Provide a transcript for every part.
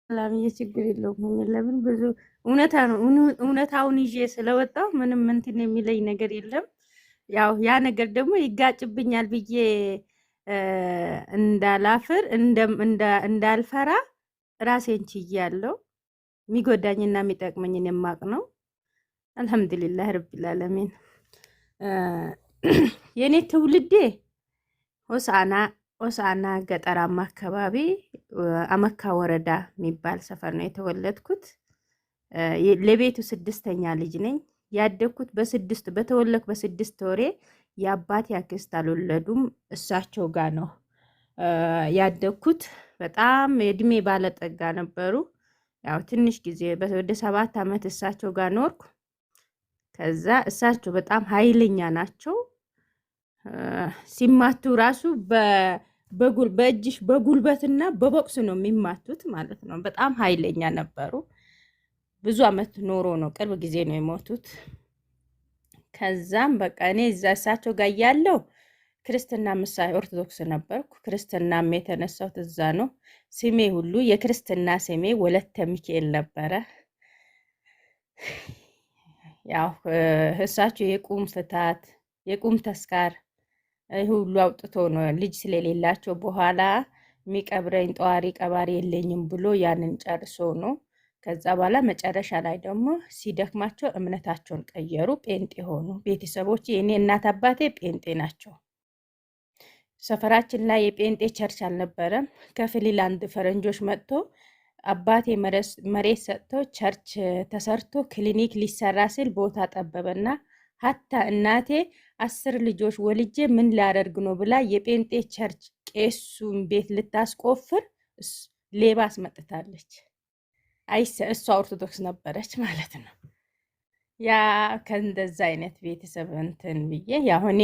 ሰላምዬ ችግር የለውም። ለምን ብዙ እውነታውን ይዤ ስለወጣው ምንም እንትን የሚለኝ ነገር የለም። ያው ያ ነገር ደግሞ ይጋጭብኛል ብዬ እ፣ እንዳላፍር እንዳልፈራ ራሴን ችያለሁ። የሚጎዳኝና የሚጠቅመኝን የማቅ ነው። አልሐምዱሊላህ ረቢል ዓለሚን። እ፣ የእኔ ትውልዴ ሆሳና ሆሳና ገጠራማ አካባቢ አመካ ወረዳ የሚባል ሰፈር ነው የተወለድኩት። ለቤቱ ስድስተኛ ልጅ ነኝ። ያደግኩት በተወለድኩ በስድስት ወሬ የአባቴ አክስት አልወለዱም፣ እሳቸው ጋር ነው ያደግኩት። በጣም የእድሜ ባለጠጋ ነበሩ። ያው ትንሽ ጊዜ ወደ 7 ዓመት እሳቸው ጋር ኖርኩ። ከዛ እሳቸው በጣም ኃይለኛ ናቸው። ሲማቱ ራሱ በእጅሽ በጉልበትና በቦክስ ነው የሚማቱት ማለት ነው። በጣም ኃይለኛ ነበሩ። ብዙ አመት ኖሮ ነው ቅርብ ጊዜ ነው የሞቱት። ከዛም በቃ እኔ እዛ እሳቸው ጋር ያለው ክርስትና ምሳሌ ኦርቶዶክስ ነበርኩ። ክርስትናም የተነሳሁት እዛ ነው። ስሜ ሁሉ የክርስትና ስሜ ወለተ ሚካኤል ነበረ። ያው እሳቸው የቁም ፍታት የቁም ተስካር ይህ ሁሉ አውጥቶ ነው ልጅ ስለሌላቸው በኋላ የሚቀብረኝ ጠዋሪ ቀባሪ የለኝም ብሎ ያንን ጨርሶ ነው። ከዛ በኋላ መጨረሻ ላይ ደግሞ ሲደክማቸው እምነታቸውን ቀየሩ፣ ጴንጤ ሆኑ። ቤተሰቦች የኔ እናት አባቴ ጴንጤ ናቸው። ሰፈራችን ላይ የጴንጤ ቸርች አልነበረም። ከፍሊላንድ ፈረንጆች መጥቶ አባቴ መሬት ሰጥቶ ቸርች ተሰርቶ ክሊኒክ ሊሰራ ሲል ቦታ ጠበበና ሀታ እናቴ 10 ልጆች ወልጄ ምን ላደርግ ነው ብላ የጴንጤ ቸርች ቄሱን ቤት ልታስቆፍር ሌባ አስመጥታለች። እሷ ኦርቶዶክስ ነበረች ማለት ነው። ያ ከእንደዛ አይነት ቤተሰብ እንትን ብዬ ያው እኔ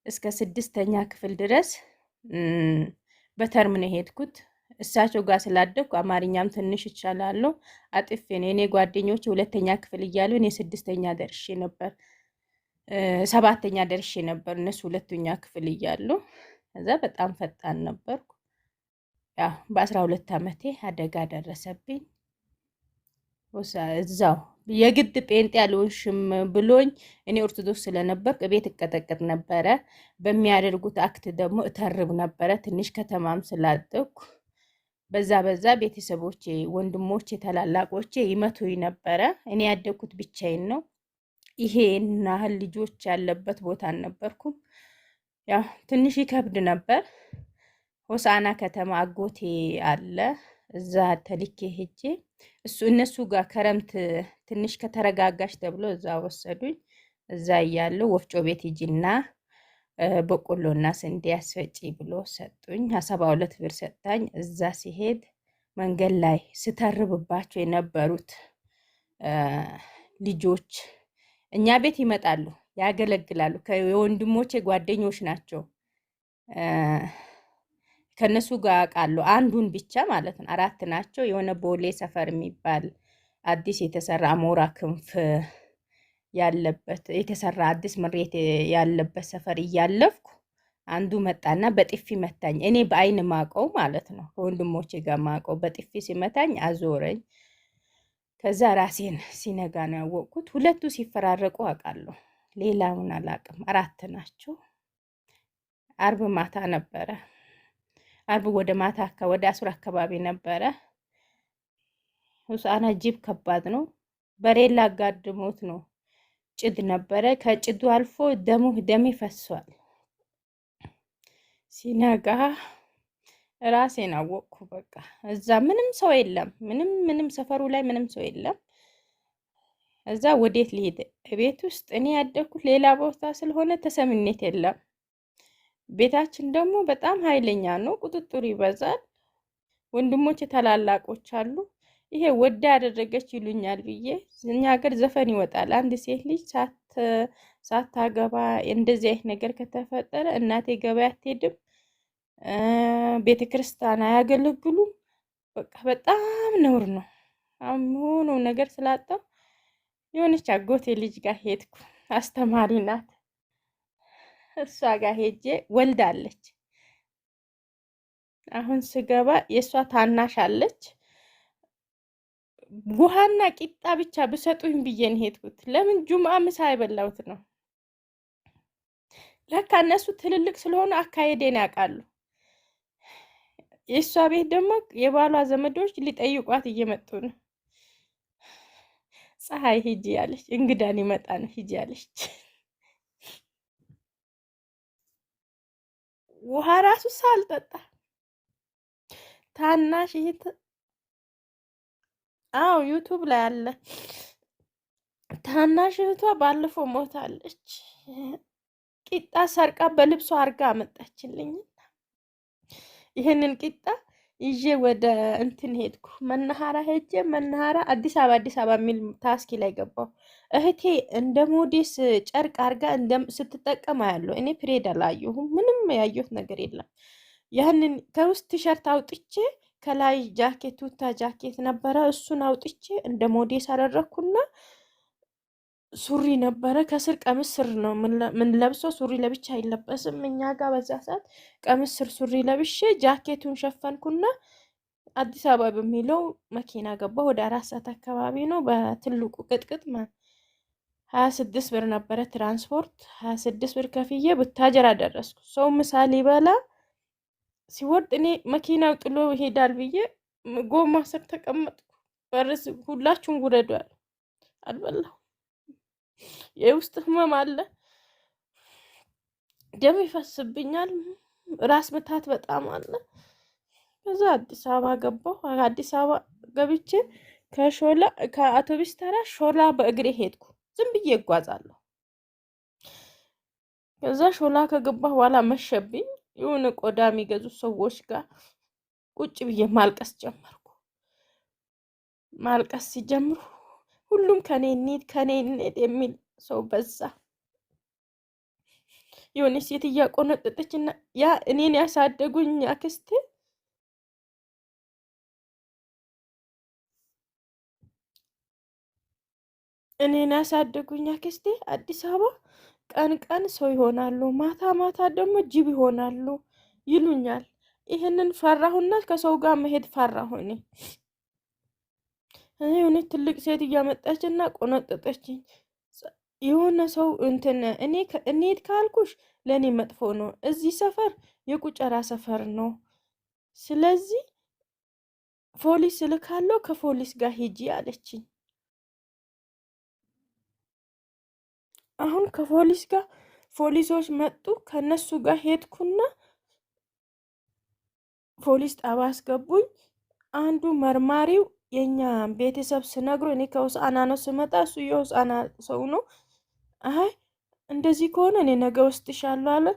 እስከ 6ኛ ክፍል ድረስ በተርም ነው የሄድኩት። እሳቸው ጋር ስላደግኩ አማርኛም ትንሽ እችላለሁ። አጥፌ ነው የኔ ጓደኞች 2ኛ ክፍል እያሉ እኔ 6ኛ ደርሼ ነበር፣ 7ኛ ደርሼ ነበር እነሱ 2ኛ ክፍል እያሉ። ከዛ በጣም ፈጣን ነበርኩ። ያው በ12 ዓመቴ አደጋ ደረሰብኝ። እዛው የግድ ጴንጤ ያልሆንሽም ብሎኝ እኔ ኦርቶዶክስ ስለነበርኩ ቤት እቀጠቅጥ ነበረ። በሚያደርጉት አክት ደግሞ እተርብ ነበረ። ትንሽ ከተማም ስላደግኩ በዛ ቤተሰቦቼ፣ ወንድሞቼ፣ ታላላቆቼ ይመቱኝ ነበረ። እኔ ያደግኩት ብቻዬን ነው። ይሄን ያህል ልጆች ያለበት ቦታ አልነበርኩም። ያው ትንሽ ይከብድ ነበር። ሆሳና ከተማ አጎቴ አለ። እዛ ተልኬ ሄጄ እነሱ ጋር ከረምት ትንሽ ከተረጋጋሽ ተብሎ እዛ ወሰዱኝ። እዛ እያለሁ ወፍጮ ቤት ሂጂና በቆሎና ስንዴ አስፈጪ ብሎ ሰጡኝ። 72 ብር ሰጣኝ። እዛ ሲሄድ መንገድ ላይ ስተርብባቸው የነበሩት ልጆች እኛ ቤት ይመጣሉ፣ ያገለግላሉ። የወንድሞቼ ጓደኞች ናቸው። ከነሱ ጋር አውቃለሁ አንዱን ብቻ ማለት ነው። 4 ናቸው። የሆነ ቦሌ ሰፈር የሚባል አዲስ የተሰራ አሞራ ክንፍ ያለበት የተሰራ አዲስ ምሬት ያለበት ሰፈር እያለፍኩ አንዱ መጣና በጥፊ መታኝ። እኔ በአይን ማቀው ማለት ነው፣ ከወንድሞቼ ጋር ማቀው። በጥፊ ሲመታኝ አዞረኝ። ከዛ ራሴን ሲነጋ ነው ያወቅኩት። ሁለቱ ሲፈራረቁ አውቃለሁ፣ ሌላውን አላውቅም። 4 ናቸው። አርብ ማታ ነበረ። አርብ ወደ ማታ ወደ 10 አካባቢ ነበረ። ሆሳዕና ጅብ ከባድ ነው። በሬላ አጋድሞት ነው። ጭድ ነበረ። ከጭዱ አልፎ ደሜ ፈሷል። ሲነጋ ራሴን አወቅኩ። በቃ እዛ ምንም ሰው የለም፣ ምንም ሰፈሩ ላይ ምንም ሰው የለም። እዛ ወዴት ሊሄድ? ቤት ውስጥ እኔ ያደግኩት ሌላ ቦታ ስለሆነ ተሰምኔት የለም። ቤታችን ደግሞ በጣም ኃይለኛ ነው፣ ቁጥጥር ይበዛል። ወንድሞቼ ታላላቆች አሉ። ይሄ ወዳ ያደረገች ይሉኛል ብዬ እኛ ሀገር ዘፈን ይወጣል። አንድ ሴት ልጅ ሳታገባ እንደዚህ አይነት ነገር ከተፈጠረ እናቴ ገበያ አትሄድም፣ ቤተ ክርስቲያን አያገለግሉም። በቃ በጣም ነውር ነው። የሆነው ነገር ስላጣው የሆነች አጎቴ ልጅ ጋር ሄድኩ። አስተማሪ ናት። እሷ ጋር ሄጄ ወልዳለች። አሁን ስገባ የእሷ ታናሽ አለች። ውሃና ቂጣ ብቻ ብሰጡኝ ብዬ ነው ሄድኩት። ለምን ጁምአ ምሳ የበላሁት ነው። ለካ እነሱ ትልልቅ ስለሆኑ አካሄዴን ያውቃሉ። የእሷ ቤት ደግሞ የባሏ ዘመዶች ሊጠይቋት እየመጡ ነው። ፀሐይ ሂጂ ያለች እንግዳን ይመጣ ነው ሂጂ ያለች። ውሃ ራሱ ሳልጠጣ ታናሽ እህት አዎ ዩቱብ ላይ አለ። ታናሽ እህቷ ባለፈው ሞታለች። ቂጣ ሰርቃ በልብሷ አርጋ አመጣችልኝ። ይህንን ቂጣ ይዤ ወደ እንትን ሄድኩ። መናሃራ ሄጄ መናሃራ አዲስ አበባ የሚል ታስኪ ላይ ገባሁ። እህቴ እንደ ሞዴስ ጨርቅ አርጋ ስትጠቀም አያለሁ። እኔ ፕሬድ አላየሁም። ምንም ያየሁት ነገር የለም። ያንን ከውስጥ ቲሸርት አውጥቼ ከላይ ጃኬት ቱታ ጃኬት ነበረ። እሱን አውጥቼ እንደ ሞዴስ አደረግኩና ሱሪ ነበረ ከስር ቀሚስ ስር ነው ምን ለብሶ ሱሪ ለብቻ አይለበስም እኛ ጋር በዛ ሰዓት። ቀሚስ ስር ሱሪ ለብሼ ጃኬቱን ሸፈንኩና አዲስ አበባ በሚለው መኪና ገባ። ወደ 4 ሰዓት አካባቢ ነው። በትልቁ ቅጥቅጥ 26 ብር ነበረ ትራንስፖርት። 26 ብር ከፍዬ ቡታጀራ ደረስኩ። ሰው ምሳ ሊበላ ሲወርድ እኔ መኪናው ጥሎ ይሄዳል ብዬ ጎማ ስር ተቀመጥኩ። በርስ ሁላችሁም ውረዱ አለ። አልበላሁ። የውስጥ ህመም አለ። ደም ይፈስብኛል። ራስ ምታት በጣም አለ። ከዛ አዲስ አበባ ገባሁ። አዲስ አበባ ገብቼ ከአውቶቢስ ተራ ሾላ በእግሬ ሄድኩ። ዝም ብዬ እጓዛለሁ። ከዛ ሾላ ከገባሁ በኋላ መሸብኝ። የሆነ ቆዳ የሚገዙ ሰዎች ጋር ቁጭ ብዬ ማልቀስ ጀመርኩ። ማልቀስ ሲጀምሩ ሁሉም ከኔ እንሂድ የሚል ሰው በዛ። የሆነ ሴት እያቆነጠጠች እና ያ እኔን ያሳደጉኝ አክስቴ አዲስ አበባ ቀን ቀን ሰው ይሆናሉ፣ ማታ ማታ ደግሞ ጅብ ይሆናሉ ይሉኛል። ይህንን ፈራሁና ከሰው ጋር መሄድ ፈራሁ። እኔ የሆነ ትልቅ ሴት እያመጣች እና ቆነጠጠችኝ። የሆነ ሰው እንሂድ ካልኩሽ ለእኔ መጥፎ ነው። እዚህ ሰፈር የቁጨራ ሰፈር ነው። ስለዚህ ፖሊስ እልካለሁ፣ ከፖሊስ ጋር ሂጂ አለችኝ። አሁን ከፖሊስ ጋር ፖሊሶች መጡ። ከነሱ ጋር ሄድኩና ፖሊስ ጣቢያ አስገቡኝ። አንዱ መርማሪው የኛ ቤተሰብ ስነግሮ እኔ ከሆሳዕና ነው ስመጣ፣ እሱ የሆሳዕና ሰው ነው። አይ እንደዚህ ከሆነ እኔ ነገ ወስድሻለሁ አለ።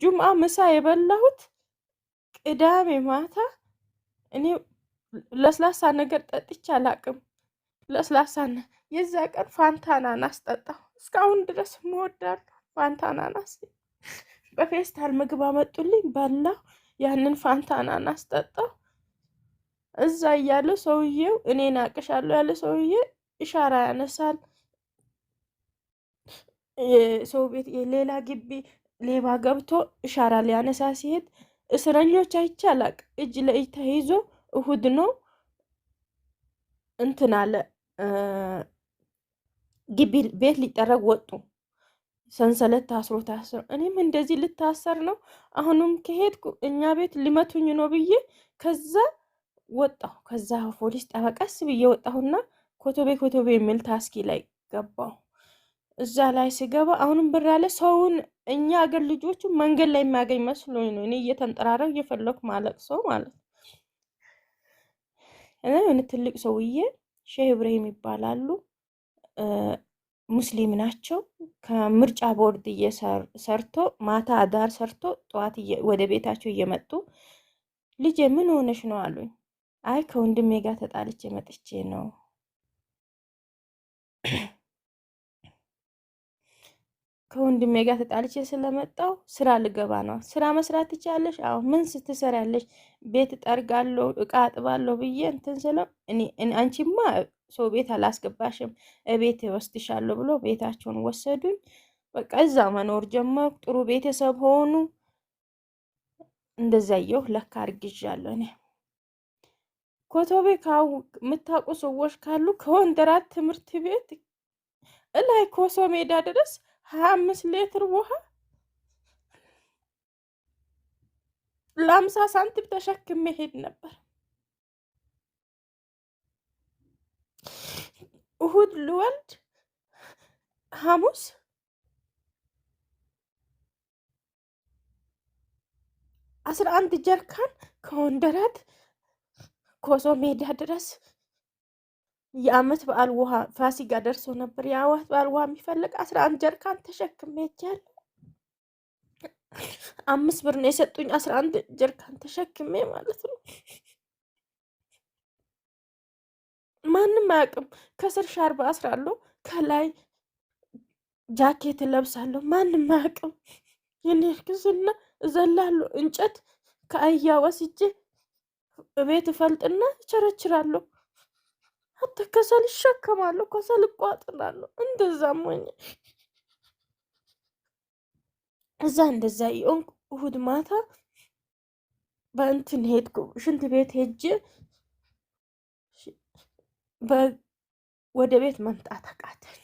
ጁምአ ምሳ የበላሁት ቅዳሜ ማታ። እኔ ለስላሳ ነገር ጠጥቼ አላቅም። ለስላሳና የዛ ቀን ፋንታናናስ ጠጣሁ። እስካሁን ድረስ እወዳለሁ ፋንታናናስ። በፌስታል ምግብ አመጡልኝ፣ በላሁ። ያንን ፋንታናናስ ጠጣሁ። እዛ እያለ ሰውዬው እኔን አቅሻለሁ ያለ ሰውዬ ኢሻራ ያነሳል። ሰው ቤት ሌላ ግቢ ሌባ ገብቶ ኢሻራ ሊያነሳ ሲሄድ እስረኞች አይቼ አላቅም። እጅ ለእጅ ተይዞ እሁድ ነው እንትን አለ ግቢ ቤት ሊጠረግ ወጡ። ሰንሰለት ታስሮ እኔም እንደዚህ ልታሰር ነው። አሁንም ከሄድኩ እኛ ቤት ሊመቱኝ ነው ብዬ ከዛ ወጣሁ። ከዛ ፖሊስ ጣቢያ ቀስ ብዬ ወጣሁና ኮቶቤ የሚል ታስኪ ላይ ገባሁ። እዛ ላይ ሲገባ አሁንም ብር አለ። ሰውን እኛ አገር ልጆቹ መንገድ ላይ የሚያገኝ መስሎኝ ነው እኔ እየተንጠራረው እየፈለኩ ማለቅ ሰው ማለት ነው። እኔ ትልቅ ሰውዬ ሼህ ኢብራሂም ይባላሉ። ሙስሊም ናቸው። ከምርጫ ቦርድ ሰርቶ ማታ አዳር ሰርቶ ጠዋት ወደ ቤታቸው እየመጡ ልጄ ምን ሆነሽ ነው አሉኝ። አይ ከወንድሜ ጋር ተጣልቼ መጥቼ ነው። ከወንድሜ ጋር ተጣልቼ ስለመጣው ስራ ልገባ ነው። ስራ መስራት ትችያለሽ? አዎ። ምን ስትሰሪያለሽ? ቤት ጠርጋለሁ፣ እቃ አጥባለሁ ብዬ እንትን ስለው አንቺማ ሰው ቤት አላስገባሽም እቤት ወስድሻለሁ ብሎ ቤታቸውን ወሰዱኝ። በቃ እዛ መኖር ጀመርኩ። ጥሩ ቤተሰብ ሆኑ። እንደዛየው ለካ አርግዣለሁ እኔ። ኮቶቤ የምታውቁ ሰዎች ካሉ ከወንደራት ትምህርት ቤት እላይ ኮሶ ሜዳ ድረስ 25 ሊትር ውሃ ለ50 ሳንቲም ተሸክሜ ሄድ ነበር። እሁድ ልወልድ ሐሙስ 11 ጀርካን ከወንደራት ኮሶ ሜዳ ድረስ የአመት በዓል ውሃ ፋሲካ ደርሶ ነበር። የአመት በዓል ውሃ የሚፈልግ 11 ጀርካን ተሸክሜ ሄጃለሁ። 5 ብር ነው የሰጡኝ 11 ጀርካን ተሸክሜ ማለት ነው። ማንም አያውቅም። ከስር ሻርባ አስራለሁ፣ ከላይ ጃኬት ለብሳለሁ። ማንም አያውቅም። የኔ እርግዝና እዘላለሁ። እንጨት ከአህያ ወስጄ ቤት እፈልጥና እቸረችራለሁ። አተ ከሰል እሸከማለሁ፣ ከሰል እቋጥራለሁ። እንደዛም ሆኜ እዛ እንደዛ የሆንኩ እሁድ ማታ በእንትን ሄድኩ። ሽንት ቤት ሄጄ ወደ ቤት መምጣት አቃተኝ።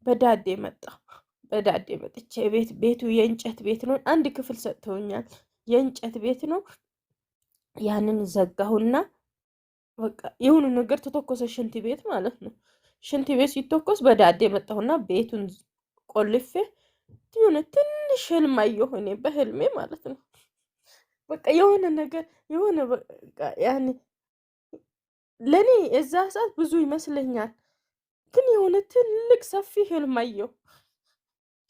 በዳዴ መጣሁ። በዳዴ መጥቼ ቤቱ የእንጨት ቤት ነው። አንድ ክፍል ሰጥተውኛል። የእንጨት ቤት ነው። ያንን ዘጋሁና በቃ የሆኑ ነገር ተተኮሰ። ሽንት ቤት ማለት ነው። ሽንት ቤት ሲተኮስ በዳዴ መጣሁና ቤቱን ቆልፌ የሆነ ትንሽ ህልም አየሁ እኔ በህልሜ ማለት ነው። በቃ የሆነ ነገር የሆነ በቃ ያኔ ለኔ እዛ ሰዓት ብዙ ይመስለኛል፣ ግን የሆነ ትልቅ ሰፊ ህልም አየሁ።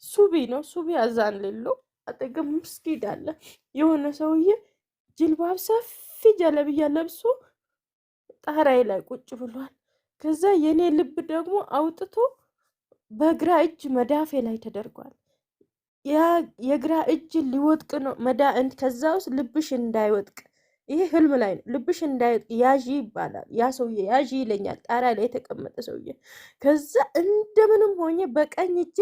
ሱቢ ነው። ሱቢ አዛን ሌሎ አጠገብ መስጊድ አለ። የሆነ ሰውዬ ጅልባብ ሰፊ ጀለብያ ለብሶ ጣራይ ላይ ቁጭ ብሏል። ከዛ የኔ ልብ ደግሞ አውጥቶ በግራ እጅ መዳፌ ላይ ተደርጓል። ያ የግራ እጅ ሊወጥቅ ነው ከዛ ውስጥ ልብሽ እንዳይወጥቅ፣ ይሄ ህልም ላይ ነው። ልብሽ እንዳይወጥቅ ያዢ ይባላል። ያ ሰውዬ ያዢ ይለኛል፣ ጣራ ላይ የተቀመጠ ሰውዬ። ከዛ እንደምንም ሆኜ በቀኝ እጄ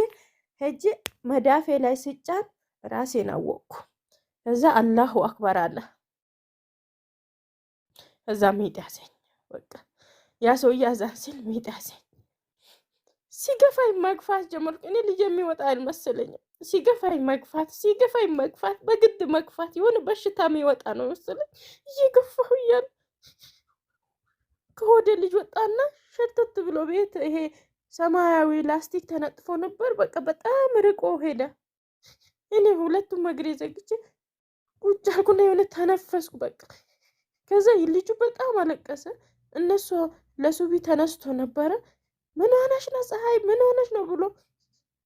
ሄጄ መዳፌ ላይ ስጫን ራሴን አወቅኩ። ከዛ አላሁ አክበር አለ። ከዛ ሚጥ ያዘኝ። በቃ ያ ሰውዬ አዛን ሲል ሚጥ ያዘኝ። ሲገፋኝ መግፋት ጀመርኩ። እኔ ልጅ የሚወጣ አልመሰለኝም። ሲገፋኝ መግፋት በግድ መግፋት የሆነ በሽታ የሚወጣ ነው መሰለኝ። እየገፋሁ እያለ ከሆዴ ልጅ ወጣና ሸርተት ብሎ ቤት ይሄ ሰማያዊ ላስቲክ ተነጥፎ ነበር። በቃ በጣም ርቆ ሄደ። እኔ ሁለቱም እግሬ ዘግቼ ቁጭ አልኩና የሆነ ተነፈስኩ። በቃ ከዛ ልጁ በጣም አለቀሰ። እነሱ ለሱቢ ተነስቶ ነበረ። ምን ሆነሽ ነው ፀሐይ፣ ምን ሆነሽ ነው ብሎ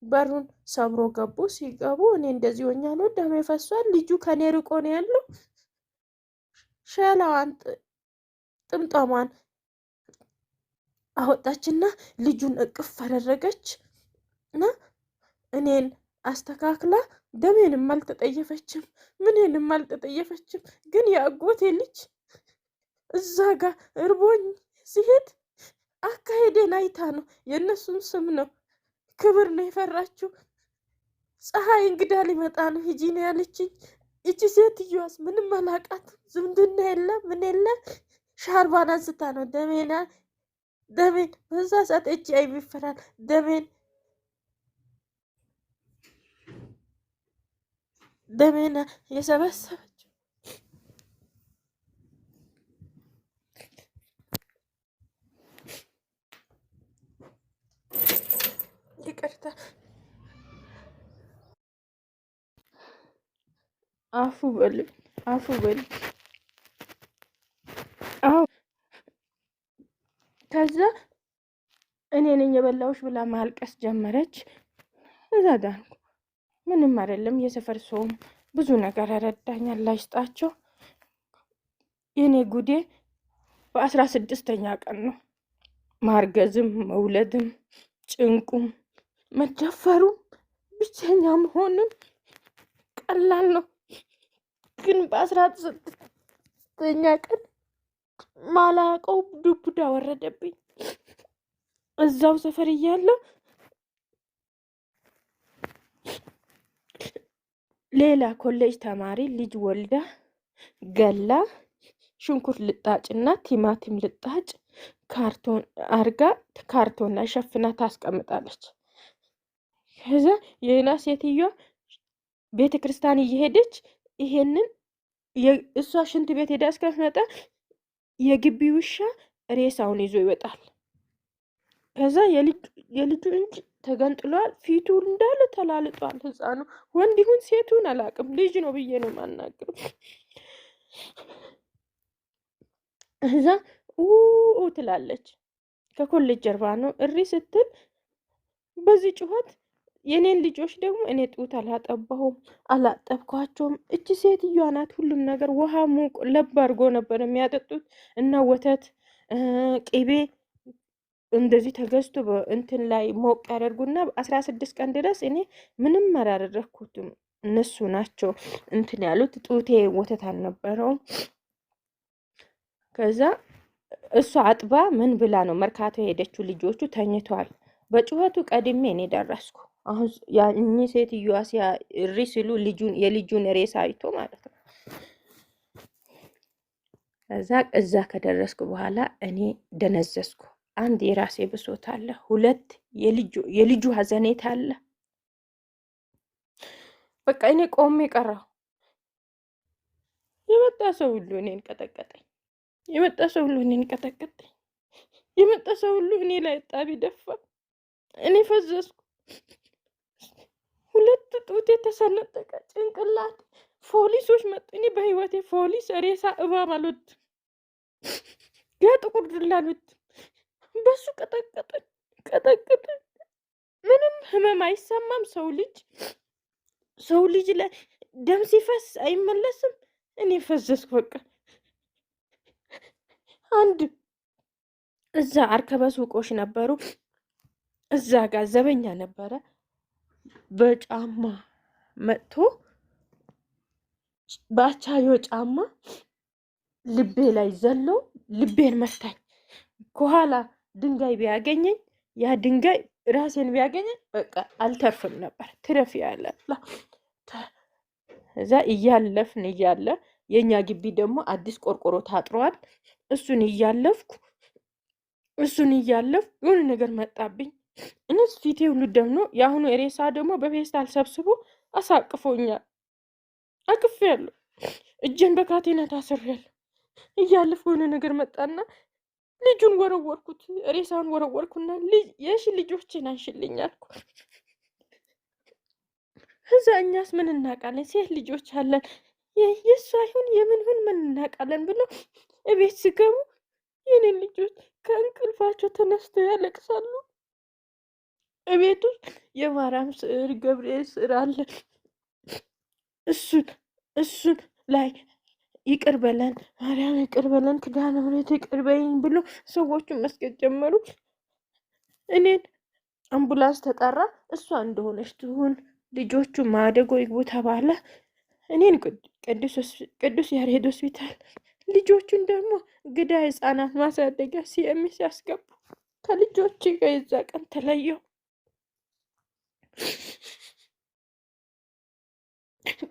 በሩን ሰብሮ ገቡ። ሲገቡ እኔ እንደዚህ ሆኛለሁ፣ ደሜ ፈሷል። ልጁ ከኔ ርቆ ነው ያለው። ሸላዋን ጥምጣሟን አወጣችና ልጁን እቅፍ አደረገች እና እኔን አስተካክላ ደሜንም አልተጠየፈችም፣ ምንንም አልተጠየፈችም። ግን የአጎቴ ልጅ እዛ ጋር እርቦኝ ሲሄድ አካሄዴን አይታ ነው፣ የእነሱን ስም ነው ክብር ነው የፈራችው። ፀሐይ እንግዳ ሊመጣ ነው ሂጂ ነው ያለችኝ። እቺ ሴትዮዋስ ምንም አላቃት፣ ዝምድና የለ ምን የለ። ሻርባን አንስታ ነው ደሜን በዛ ሰዓት እጅ አይሚፈራል ደሜን የሰበሰበችው። ይቅርታ አፉ በል። አዎ ከዛ እኔ ነኝ የበላሁሽ ብላ ማልቀስ ጀመረች። እዛ ዳንኩ። ምንም አይደለም። የሰፈር ሰውም ብዙ ነገር ረዳኝ፣ አላህ ይስጣቸው። የኔ ጉዴ በ16ኛ ቀን ነው። ማርገዝም መውለድም ጭንቁም መደፈሩም ብቸኛ መሆንም ቀላል ነው። ግን በ16ኛ ቀን ማላቀው ዱብዳ ወረደብኝ። እዛው ሰፈር እያለሁ ሌላ ኮሌጅ ተማሪ ልጅ ወልዳ ገላ ሽንኩርት ልጣጭ እና ቲማቲም ልጣጭ ካርቶን አርጋ ካርቶን ላይ ሸፍና ታስቀምጣለች። ከዛ የሌላ ሴትዮዋ ቤተ ክርስቲያን እየሄደች ይሄንን እሷ ሽንት ቤት ሄዳ እስከምትመጣ የግቢ ውሻ ሬሳውን ይዞ ይወጣል። ከዛ የልጁ እጅ ተገንጥሏል፣ ፊቱ እንዳለ ተላልጧል። ህፃኑ ወንድ ይሁን ሴቱን አላውቅም፣ ልጅ ነው ብዬ ነው የማናግረው። እዛ ትላለች። ከኮሌጅ ጀርባ ነው እሪ ስትል፣ በዚህ ጩኸት የኔን ልጆች ደግሞ እኔ ጡት አላጠባሁም አላጠብኳቸውም። እቺ ሴትዮዋ ናት ሁሉም ነገር። ውሃ ሙቅ ለብ አድርጎ ነበር የሚያጠጡት እና ወተት ቅቤ እንደዚህ ተገዝቶ እንትን ላይ ሞቅ ያደርጉና 16 ቀን ድረስ እኔ ምንም አላደረኩትም። እነሱ ናቸው እንትን ያሉት። ጡቴ ወተት አልነበረውም። ከዛ እሷ አጥባ ምን ብላ ነው መርካቶ የሄደችው። ልጆቹ ተኝተዋል። በጩኸቱ ቀድሜ እኔ ደረስኩ። አሁን ያኝ ሴትዮዋ እሪ ሲሉ የልጁን ሬሳ አይቶ ማለት ነው። እዛ ከደረስኩ በኋላ እኔ ደነዘዝኩ። አንድ የራሴ ብሶት አለ፣ ሁለት የልጁ ሀዘኔት አለ። በቃ እኔ ቆሜ ቀረሁ። የመጣ ሰው ሁሉ እኔን ቀጠቀጠኝ። የመጣ ሰው ሁሉ እኔን ቀጠቀጠኝ። የመጣ ሰው ሁሉ እኔ ላይ ጣቢ ደፋ። እኔ ፈዘዝኩ። ሁለት ጡቴ ተሰነጠቀ፣ ጭንቅላት። ፖሊሶች መጡ። እኔ በህይወቴ ፖሊስ ሬሳ እባብ አልወድም፣ ያ ጥቁር ዱላ አልወድም። በሱ ቀጠቀጠኝ። ምንም ህመም አይሰማም። ሰው ልጅ ላይ ደም ሲፈስ አይመለስም። እኔ ፈዘዝኩ። በቃ አንድ እዛ አርከበ ሱቆች ነበሩ። እዛ ጋር ዘበኛ ነበረ። በጫማ መጥቶ በአቻዮ ጫማ ልቤ ላይ ዘሎ ልቤን መታኝ። ከኋላ ድንጋይ ቢያገኘኝ ያ ድንጋይ ራሴን ቢያገኘኝ በቃ አልተርፍም ነበር። ትረፍ ያለ እዛ እያለፍን እያለ የኛ ግቢ ደግሞ አዲስ ቆርቆሮ ታጥሯል። እሱን እያለፍኩ የሆነ ነገር መጣብኝ። እነሱ ፊቴ ሁሉ ደም ነው። የአሁኑ ሬሳ ደግሞ በፌስታል ሰብስቦ አሳቅፎኛል። አቅፌያለሁ። እጄን በካቴና ታስሬያለሁ። እያለፍኩ የሆነ ነገር መጣና ልጁን ወረወርኩት። ሬሳውን ወረወርኩና የሺ ልጆችን አንሽልኝ አልኩ። እዛ እኛስ ምን እናውቃለን? ሴት ልጆች አለን። የእሱ አይሁን የምን ምን እናውቃለን ብሎ እቤት ሲገቡ የኔን ልጆች ከእንቅልፋቸው ተነስተው ያለቅሳሉ። እቤቱ የማርያም ስዕል ገብርኤል ስዕል አለ። እሱን ላይ ይቅር በለን ማርያም ይቅር በለን ኪዳነ ምሕረት ይቅር በይኝ ብሎ ሰዎቹን መስገድ ጀመሩ። እኔን አምቡላንስ ተጠራ። እሷ እንደሆነች ትሁን፣ ልጆቹ ማደጎ ይግቡ ተባለ። እኔን ቅዱስ ያሬድ ሆስፒታል፣ ልጆቹን ደግሞ ግዳ ህፃናት ማሳደጊያ ሲኤምሲ ያስገቡ። ከልጆች ጋር የዛ ቀን ተለየው።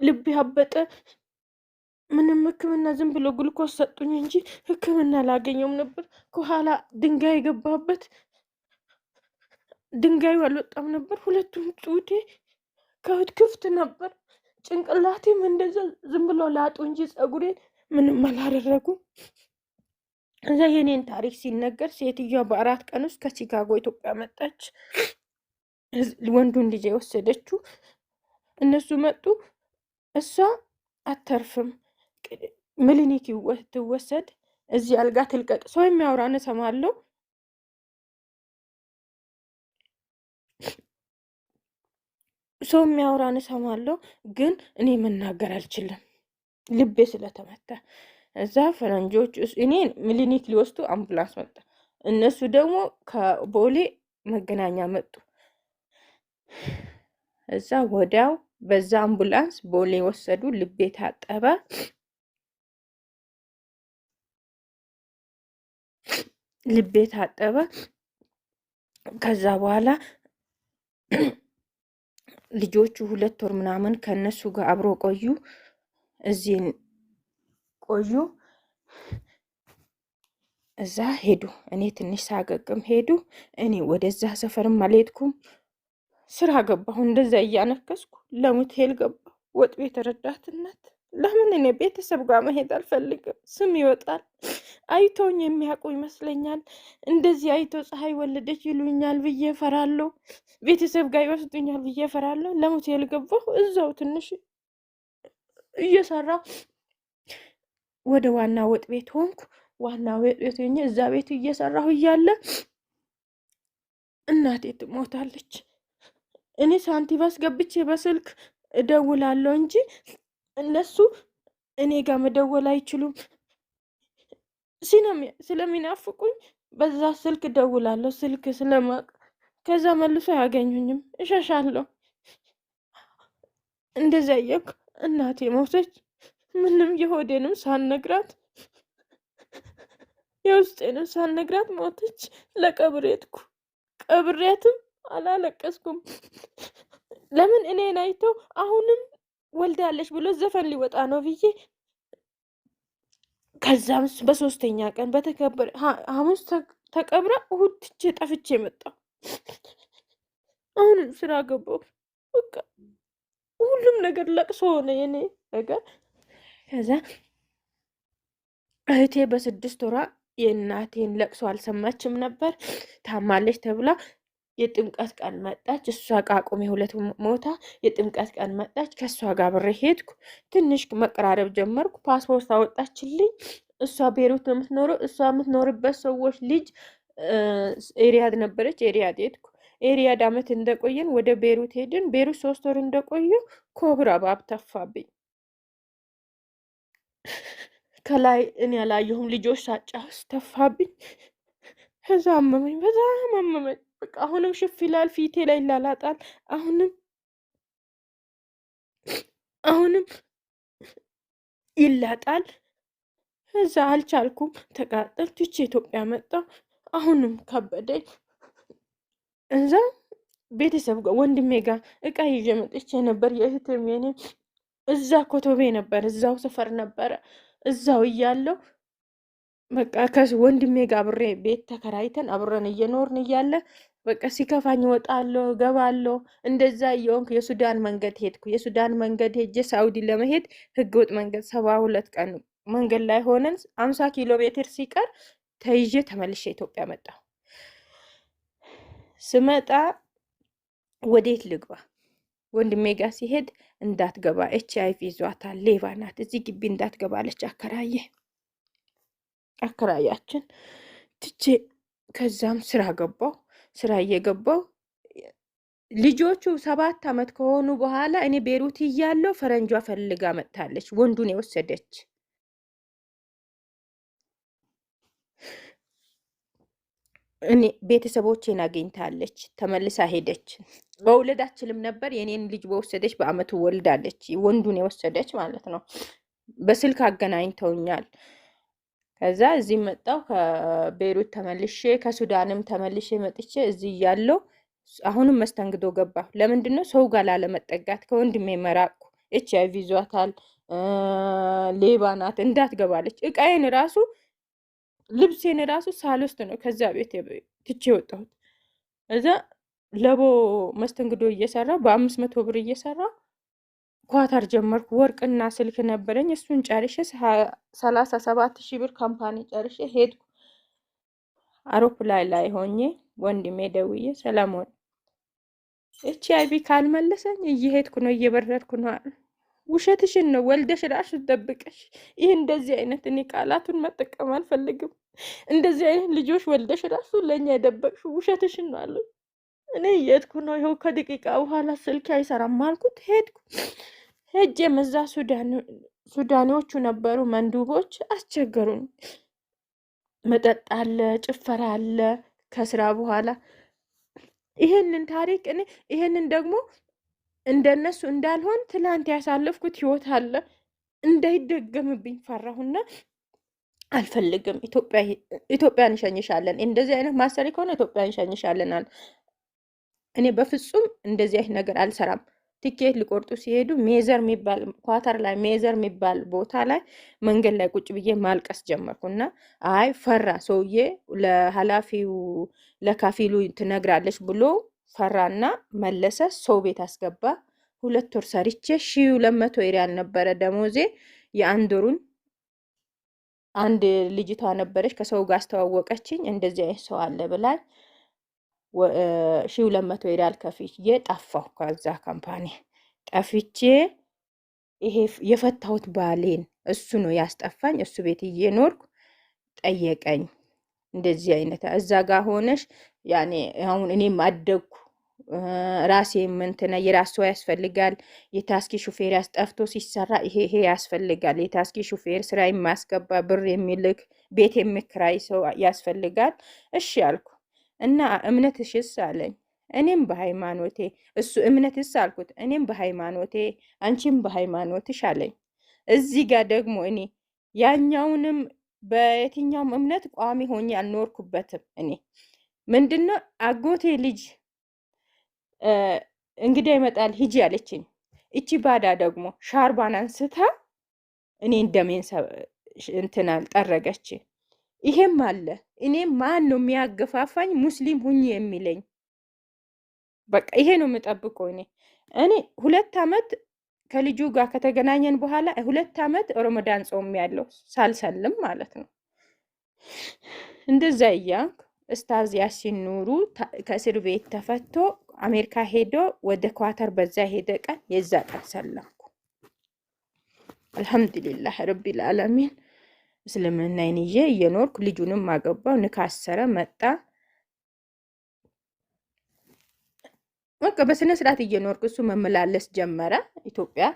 ልብ ያበጠ። ምንም ሕክምና ዝም ብሎ ግሉኮስ ሰጡኝ እንጂ ሕክምና አላገኘውም ነበር። ከኋላ ድንጋይ የገባበት ድንጋዩ አልወጣም ነበር። ሁለቱም ጡቴ ክፍት ነበር። ጭንቅላቴም እንደዛ ዝም ብሎ ላጡ እንጂ ጸጉሬን ምንም አላደረጉም። እዛ የኔን ታሪክ ሲነገር ሴትዮዋ በ4 ቀን ውስጥ ከቺካጎ ኢትዮጵያ መጣች። ወንዱን ልጅ የወሰደችው እነሱ መጡ። እሷ አተርፍም ምሊኒክ ትወሰድ፣ እዚህ አልጋ ትልቀቅ። ሰው የሚያወራን እሰማለሁ። ግን እኔ መናገር አልችልም፣ ልቤ ስለተመታ። እዛ ፈረንጆች እኔን ምሊኒክ ሊወስዱ አምቡላንስ መጣ። እነሱ ደግሞ ከቦሌ መገናኛ መጡ። እዛ ወዲያው በዛ አምቡላንስ ቦሌ ወሰዱ። ልቤ ታጠበ። ከዛ በኋላ ልጆቹ 2 ወር ምናምን ከነሱ ጋር አብሮ ቆዩ። እዚህ ቆዩ። እዛ ሄዱ። እኔ ትንሽ ሳገግም ሄዱ። እኔ ወደዛ ሰፈርም አልሄድኩም። ስራ ገባሁ። እንደዛ እያነከስኩ ለሙቴል ገባሁ። ወጥ ቤት ረዳትነት። ለምን እኔ ቤተሰብ ጋር መሄድ አልፈልግም። ስም ይወጣል። አይቶኝ የሚያውቁ ይመስለኛል። እንደዚህ አይቶ ፀሐይ ወለደች ይሉኛል ብዬ ፈራለሁ። ቤተሰብ ጋር ይወስዱኛል ብዬ ፈራለሁ። ለሙቴል ገባሁ። እዛው ትንሽ እየሰራሁ ወደ ዋና ወጥ ቤት ሆንኩ። ዋና ወጥ ቤት ሆኜ እዛ ቤቱ እየሰራሁ እያለ እናቴ ትሞታለች። እኔ ሳንቲም አስገብቼ በስልክ እደውላለሁ እንጂ እነሱ እኔ ጋር መደወል አይችሉም። ስለሚናፍቁኝ በዛ ስልክ እደውላለሁ። ስልክ ስለማቅ ከዛ መልሶ አያገኙኝም። እሸሻለሁ። እንደዛ እያልኩ እናቴ ሞተች። ምንም የሆዴንም ሳልነግራት የውስጤንም ሳልነግራት ሞተች። ለቀብር ሄድኩ። ቀብሬያትም አላለቀስኩም። ለምን እኔን አይቶ አሁንም ወልዳለች ብሎ ዘፈን ሊወጣ ነው ብዬ ከዛም በሶስተኛ ቀን በተከበረ ሐሙስ ተቀብራ እሑድ ትቼ ጠፍቼ መጣሁ። አሁንም ስራ ገባሁ። በቃ ሁሉም ነገር ለቅሶ ሆነ የኔ ነገር። ከዛ እህቴ በ6 ወሯ የእናቴን ለቅሶ አልሰማችም ነበር። ታማለች ተብላ የጥምቀት ቀን መጣች። እሷ ቃቁሜ 2 ሞታ የጥምቀት ቀን መጣች። ከእሷ ጋር ብሬ ሄድኩ። ትንሽ መቀራረብ ጀመርኩ። ፓስፖርት አወጣችልኝ። እሷ ቤሩት ነው የምትኖረው። እሷ የምትኖርበት ሰዎች ልጅ ኤሪያድ ነበረች። ኤሪያድ ሄድኩ። ኤሪያድ አመት እንደቆየን ወደ ቤሩት ሄድን። ቤሩት 3 ወር እንደቆዩ ኮብራ እባብ ተፋብኝ። ከላይ እኔ ያላየሁም ልጆች ሳጫውስ ተፋብኝ። ከዛ አመመኝ፣ በጣም አመመኝ። በቃ አሁንም ሽፍ ይላል፣ ፊቴ ላይ ይላላጣል። አሁንም ይላጣል። እዛ አልቻልኩም፣ ተቃጠል ትቼ ኢትዮጵያ መጣሁ። አሁንም ከበደኝ። እዛ ቤተሰብ ጋር ወንድሜ ጋር እቃ ይዤ መጥቼ ነበር። የእህትም የኔ እዛ ኮቶቤ ነበር፣ እዛው ሰፈር ነበረ። እዛው እያለሁ በቃ ከወንድሜ ጋር አብሬ ቤት ተከራይተን አብረን እየኖርን እያለ በቃ ሲከፋኝ እወጣለሁ እገባለሁ። እንደዛ እየሆንኩ የሱዳን መንገድ ሄድኩ። የሱዳን መንገድ ሄጄ ሳውዲ ለመሄድ ህገወጥ መንገድ 72 ቀን መንገድ ላይ ሆነን 50 ኪሎ ሜትር ሲቀር ተይዤ ተመልሼ ኢትዮጵያ መጣሁ። ስመጣ ወዴት ልግባ? ወንድሜ ጋር ሲሄድ እንዳትገባ HIV ይዟታል፣ ሌባ ናት፣ እዚህ ግቢ እንዳትገባለች አከራያችን ትቼ ከዛም ስራ ገባው። ስራ እየገባው ልጆቹ 7 አመት ከሆኑ በኋላ እኔ ቤሩት እያለሁ ፈረንጇ ፈልጋ መጥታለች። ወንዱን የወሰደች እኔ ቤተሰቦቼን አግኝታለች። ተመልሳ ሄደች። መውለድ አትችልም ነበር። የኔን ልጅ በወሰደች በአመቱ ወልዳለች። ወንዱን የወሰደች ማለት ነው። በስልክ አገናኝተውኛል። ከዛ እዚህ መጣሁ። ከቤሩት ተመልሼ ከሱዳንም ተመልሼ መጥቼ እዚህ እያለሁ አሁንም መስተንግዶ ገባሁ። ለምንድን ነው? ሰው ጋር ላለመጠጋት። ከወንድሜ መራቅኩ። HIV ይዟታል፣ ሌባ ናት፣ እንዳትገባለች። እቃዬን ራሱ ልብሴን ራሱ ሳልወስድ ነው ከዛ ቤት ትቼ የወጣሁት። እዛ ለቦ መስተንግዶ እየሰራ በ500 ብር እየሰራ ኳታር ጀመርኩ። ወርቅና ስልክ ነበረኝ። እሱን ጨርሼ 37,000 ብር ካምፓኒ ጨርሼ ሄድኩ። አውሮፕላን ላይ ሆኜ ወንድሜ ደውዬ ሰለሞን HIV ካልመለሰኝ እየሄድኩ ነው እየበረርኩ ነው። ውሸትሽን ነው፣ ወልደሽ ራሱ ደብቀሽ። ይህ እንደዚህ አይነት እኔ ቃላቱን መጠቀም አልፈልግም። እንደዚህ አይነት ልጆች ወልደሽ ራሱ ለእኛ የደበቅሽው ውሸትሽን ነው አለ። እኔ እየሄድኩ ነው። ይኸው ከደቂቃ በኋላ ስልክ አይሰራም አልኩት። ሄድኩ። ሄጄም እዛ ሱዳኔዎቹ ነበሩ፣ መንዱቦች አስቸገሩኝ። መጠጥ አለ፣ ጭፈራ አለ ከስራ በኋላ። ይሄንን ታሪክ እኔ ይሄንን ደግሞ እንደነሱ እንዳልሆን ትላንት ያሳለፍኩት ህይወት አለ። እንዳይደገምብኝ ፈራሁና አልፈልግም። ኢትዮጵያን እንሸኝሻለን፣ እንደዚህ አይነት ማሰሪ ከሆነ ኢትዮጵያን እንሸኝሻለን አለ። እኔ በፍጹም እንደዚህ አይነት ነገር አልሰራም። ቲኬት ሊቆርጡ ሲሄዱ ሜዘር የሚባል ኳታር ላይ ሜዘር የሚባል ቦታ ላይ መንገድ ላይ ቁጭ ብዬ ማልቀስ ጀመርኩና አይ ፈራ ሰውዬ ለኃላፊው ለካፊሉ ትነግራለች ብሎ ፈራና መለሰ። ሰው ቤት አስገባ። 2 ወር ሰርቼ 1200 ሪያል ነበረ ደሞዜ። የአንድ ወሩን አንድ ልጅቷ ነበረች ከሰው ጋር አስተዋወቀችኝ። እንደዚህ አይነት ሰው አለ ብላኝ 1200 ሪያል ከፍዬ ጠፋሁ። ከዛ ካምፓኒ ጠፍቼ ይሄ የፈታሁት ባሌን እሱ ነው ያስጠፋኝ። እሱ ቤት እየኖርኩ ጠየቀኝ። እንደዚህ አይነት እዛ ጋር ሆነሽ ያኔ አሁን እኔም አደግኩ ራሴ ምንትና የራስ ሰው ያስፈልጋል። የታክሲ ሹፌር ያስጠፍቶ ሲሰራ ይሄ ያስፈልጋል። የታክሲ ሹፌር ስራ የማያስገባ ብር የሚልክ ቤት የሚከራይ ሰው ያስፈልጋል። እሺ አልኩ እና እምነትሽስ አለኝ። እኔም በሃይማኖቴ እሱ እምነትስ አልኩት። እኔም በሃይማኖቴ አንቺም በሃይማኖትሽ አለኝ። እዚህ ጋር ደግሞ እኔ ያኛውንም በየትኛውም እምነት ቋሚ ሆኜ አልኖርኩበትም። እኔ ምንድነው አጎቴ ልጅ እንግዲህ ይመጣል ሂጂ አለችኝ። እቺ ባዳ ደግሞ ሻርባን አንስታ እኔ እንደሜን እንትናል ጠረገች። ይሄም አለ። እኔ ማን ነው የሚያገፋፋኝ ሙስሊም ሁኚ የሚለኝ? በቃ ይሄ ነው የምጠብቀው። እኔ 2 አመት ከልጁ ጋር ከተገናኘን በኋላ 2 አመት ረመዳን ጾም ያለው ሳልሰልም ማለት ነው። እንደዛ እያልኩ ኡስታዝ ያሲን ኑሩ ከእስር ቤት ተፈቶ አሜሪካ ሄዶ ወደ ኳተር በዛ ሄደ ቀን የዛ ቀን ሰለምኩ። አልሐምዱሊላህ ረቢል ዓለሚን እስልምናዬን ይዤ እየኖርኩ ልጁንም አገባው። ንካሰረ መጣ። በቃ በስነ ስርዓት እየኖርኩ እሱ መመላለስ ጀመረ ኢትዮጵያ።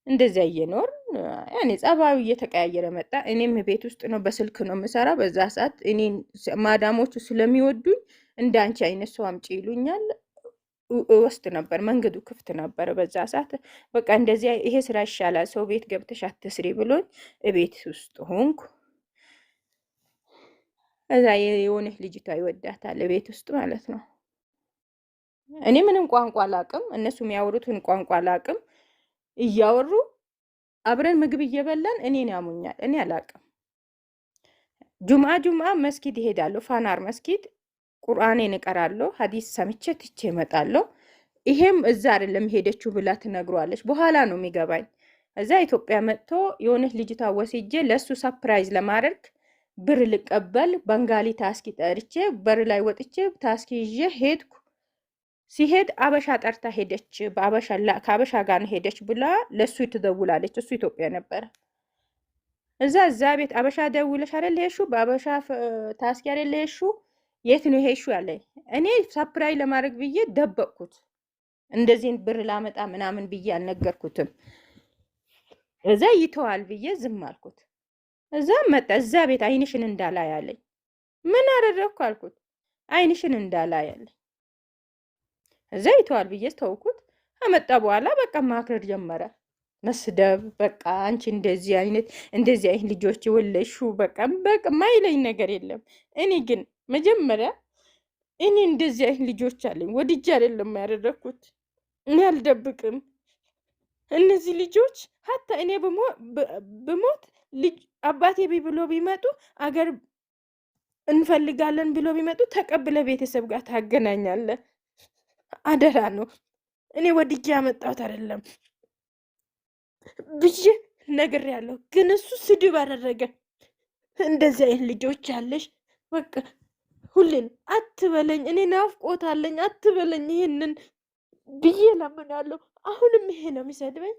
እንደዚያ እየኖር ያኔ ጸባዩ እየተቀያየረ መጣ። እኔም ቤት ውስጥ ነው በስልክ ነው የምሰራ። በዛ ሰዓት እኔ ማዳሞቹ ስለሚወዱኝ እንደ አንቺ አይነት ሰው አምጪ ይሉኛል። ወስድ ነበር፣ መንገዱ ክፍት ነበር በዛ ሰዓት። በቃ እንደዚያ ይሄ ስራ ይሻላል ሰው ቤት ገብተሽ አትስሪ ብሎኝ ቤት ውስጥ ሆንኩ። እዛ የሆነ ልጅቷ ይወዳታል ቤት ውስጥ ማለት ነው። እኔ ምንም ቋንቋ አላቅም፣ እነሱ የሚያወሩትን ቋንቋ አላቅም። እያወሩ አብረን ምግብ እየበላን እኔን ያሙኛል። እኔ አላቅም። ጁምአ መስጊድ ይሄዳለሁ፣ ፋናር መስጊድ ቁርአኔን እቀራለሁ፣ ሀዲስ ሰምቼ ትቼ እመጣለሁ። ይሄም እዛ አይደለም ሄደችው ብላ ትነግሯለች። በኋላ ነው የሚገባኝ። እዛ ኢትዮጵያ መጥቶ የሆነች ልጅቷ ወስጄ ለሱ ሰርፕራይዝ ለማድረግ ብር ልቀበል በንጋሊ ታስኪ ጠርቼ በር ላይ ወጥቼ ታስኪ ይዤ ሄድኩ። ሲሄድ አበሻ ጠርታ ሄደች። ከአበሻ ጋር ሄደች ብላ ለሱ ትደውላለች። እሱ ኢትዮጵያ ነበረ። እዛ ቤት አበሻ ደውለሽ አይደል ሄድሽው? በአበሻ ታስኪ አይደል ሄድሽው? የት ነው ሄድሽው ያለኝ። እኔ ሰርፕራይዝ ለማድረግ ብዬ ደበቅኩት። እንደዚህ ብር ላመጣ ምናምን ብዬ አልነገርኩትም። እዛ ይተዋል ብዬ ዝም አልኩት። እዛ መጣ። እዛ ቤት አይንሽን እንዳላይ ያለኝ። ምን አደረግኩ አልኩት። አይንሽን እንዳላይ ያለኝ። እዛ ይተዋል ብዬ ተውኩት። አመጣ በኋላ በቃ ማክረር ጀመረ፣ መስደብ። በቃ አንቺ እንደዚህ አይነት ልጆች ወለሹ በቃ ማይለኝ ነገር የለም። እኔ ግን መጀመሪያ እኔ እንደዚህ አይነት ልጆች አለኝ ወድጄ አይደለም ያደረኩት። እኔ አልደብቅም። እነዚህ ልጆች ሀታ እኔ ብሞት ልጅ አባቴ ብሎ ቢመጡ አገር እንፈልጋለን ብሎ ቢመጡ ተቀብለ ቤተሰብ ጋር ታገናኛለ። አደራ ነው። እኔ ወድጄ ያመጣሁት አይደለም ብዬ ነገር ያለው ግን እሱ ስድብ አደረገ። እንደዚህ አይነት ልጆች አለሽ በቃ ሁሌን አትበለኝ፣ እኔ ናፍቆት አለኝ አትበለኝ ይሄንን ብዬ ለምናለሁ። አሁንም ይሄ ነው የሚሰድበኝ።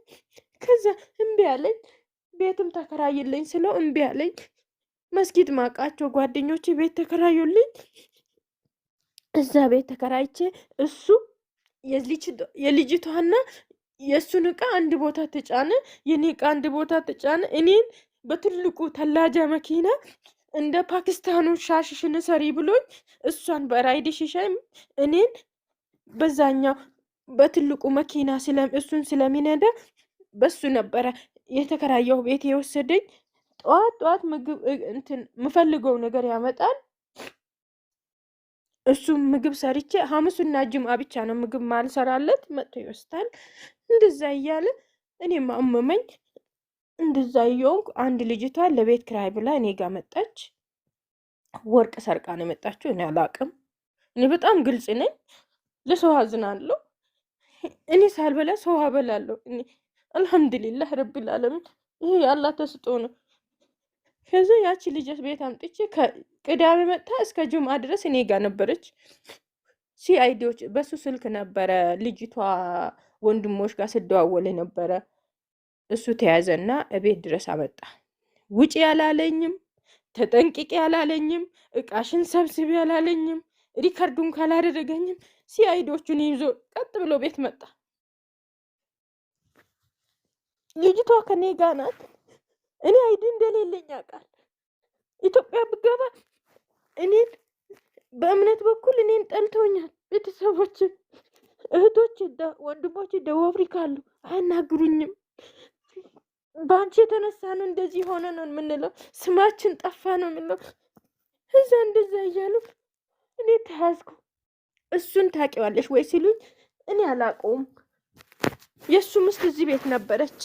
ከዛ እምቢ አለኝ። ቤትም ተከራይልኝ ስለው እምቢ አለኝ። መስጊድ ማቃቸው ጓደኞቼ ቤት ተከራዩልኝ። እዛ ቤት ተከራይቼ እሱ የልጅቷና የእሱን እቃ አንድ ቦታ ተጫነ፣ የኔ እቃ አንድ ቦታ ተጫነ። እኔን በትልቁ ተላጃ መኪና እንደ ፓኪስታኑ ሻሽሽን ሰሪ ብሎኝ እሷን በራይድ ሽሸም እኔን በዛኛው በትልቁ መኪና እሱን ስለሚነዳ በሱ ነበረ የተከራየው ቤት የወሰደኝ። ጠዋት ምግብ እንትን ምፈልገው ነገር ያመጣል። እሱም ምግብ ሰርቼ ሐሙስና ጅምዓ ብቻ ነው ምግብ ማልሰራለት መጥቶ ይወስዳል። እንደዛ እያለ እኔም አመመኝ። እንደዛ እየሆንኩ አንድ ልጅቷ ለቤት ክራይ ብላ እኔ ጋር መጣች። ወርቅ ሰርቃ ነው የመጣችው። እኔ አላቅም። እኔ በጣም ግልጽ ነኝ። ለሰው አዝናለሁ። እኔ ሳልበላ ሰው አበላለሁ። እኔ አልሐምዱሊላህ ረቢል ዓለሚን። ይሄ የአላህ ተስጦ ነው። ከዛ ያቺ ልጅ ቤት አምጥቼ ቅዳሜ መጥታ እስከ ጁምአ ድረስ እኔ ጋር ነበረች። ሲአይዲዎች በሱ ስልክ ነበረ ልጅቷ ወንድሞች ጋር ስደዋወል ነበረ። እሱ ተያዘና እቤት ድረስ አመጣ። ውጪ ያላለኝም፣ ተጠንቅቄ ያላለኝም፣ እቃሽን ሰብስቢ ያላለኝም፣ ሪከርዱን ካላደረገኝም ሲአይዲዎቹን ይዞ ቀጥ ብሎ ቤት መጣ። ልጅቷ ከኔ ጋር ናት። እኔ አይዲ እንደሌለኝ ያውቃል። ኢትዮጵያ ብገባ እኔን በእምነት በኩል እኔን ጠልተውኛል። ቤተሰቦች፣ እህቶች፣ ወንድሞች ደቡብ አፍሪካ አሉ፣ አያናግሩኝም። በአንቺ የተነሳ ነው እንደዚህ ሆነ ነው የምንለው፣ ስማችን ጠፋ ነው የምንለው። እዛ እንደዛ እያሉ እኔ ተያዝኩ። እሱን ታውቂዋለሽ ወይ ሲሉኝ እኔ አላውቀውም። የእሱ ምስት እዚህ ቤት ነበረች።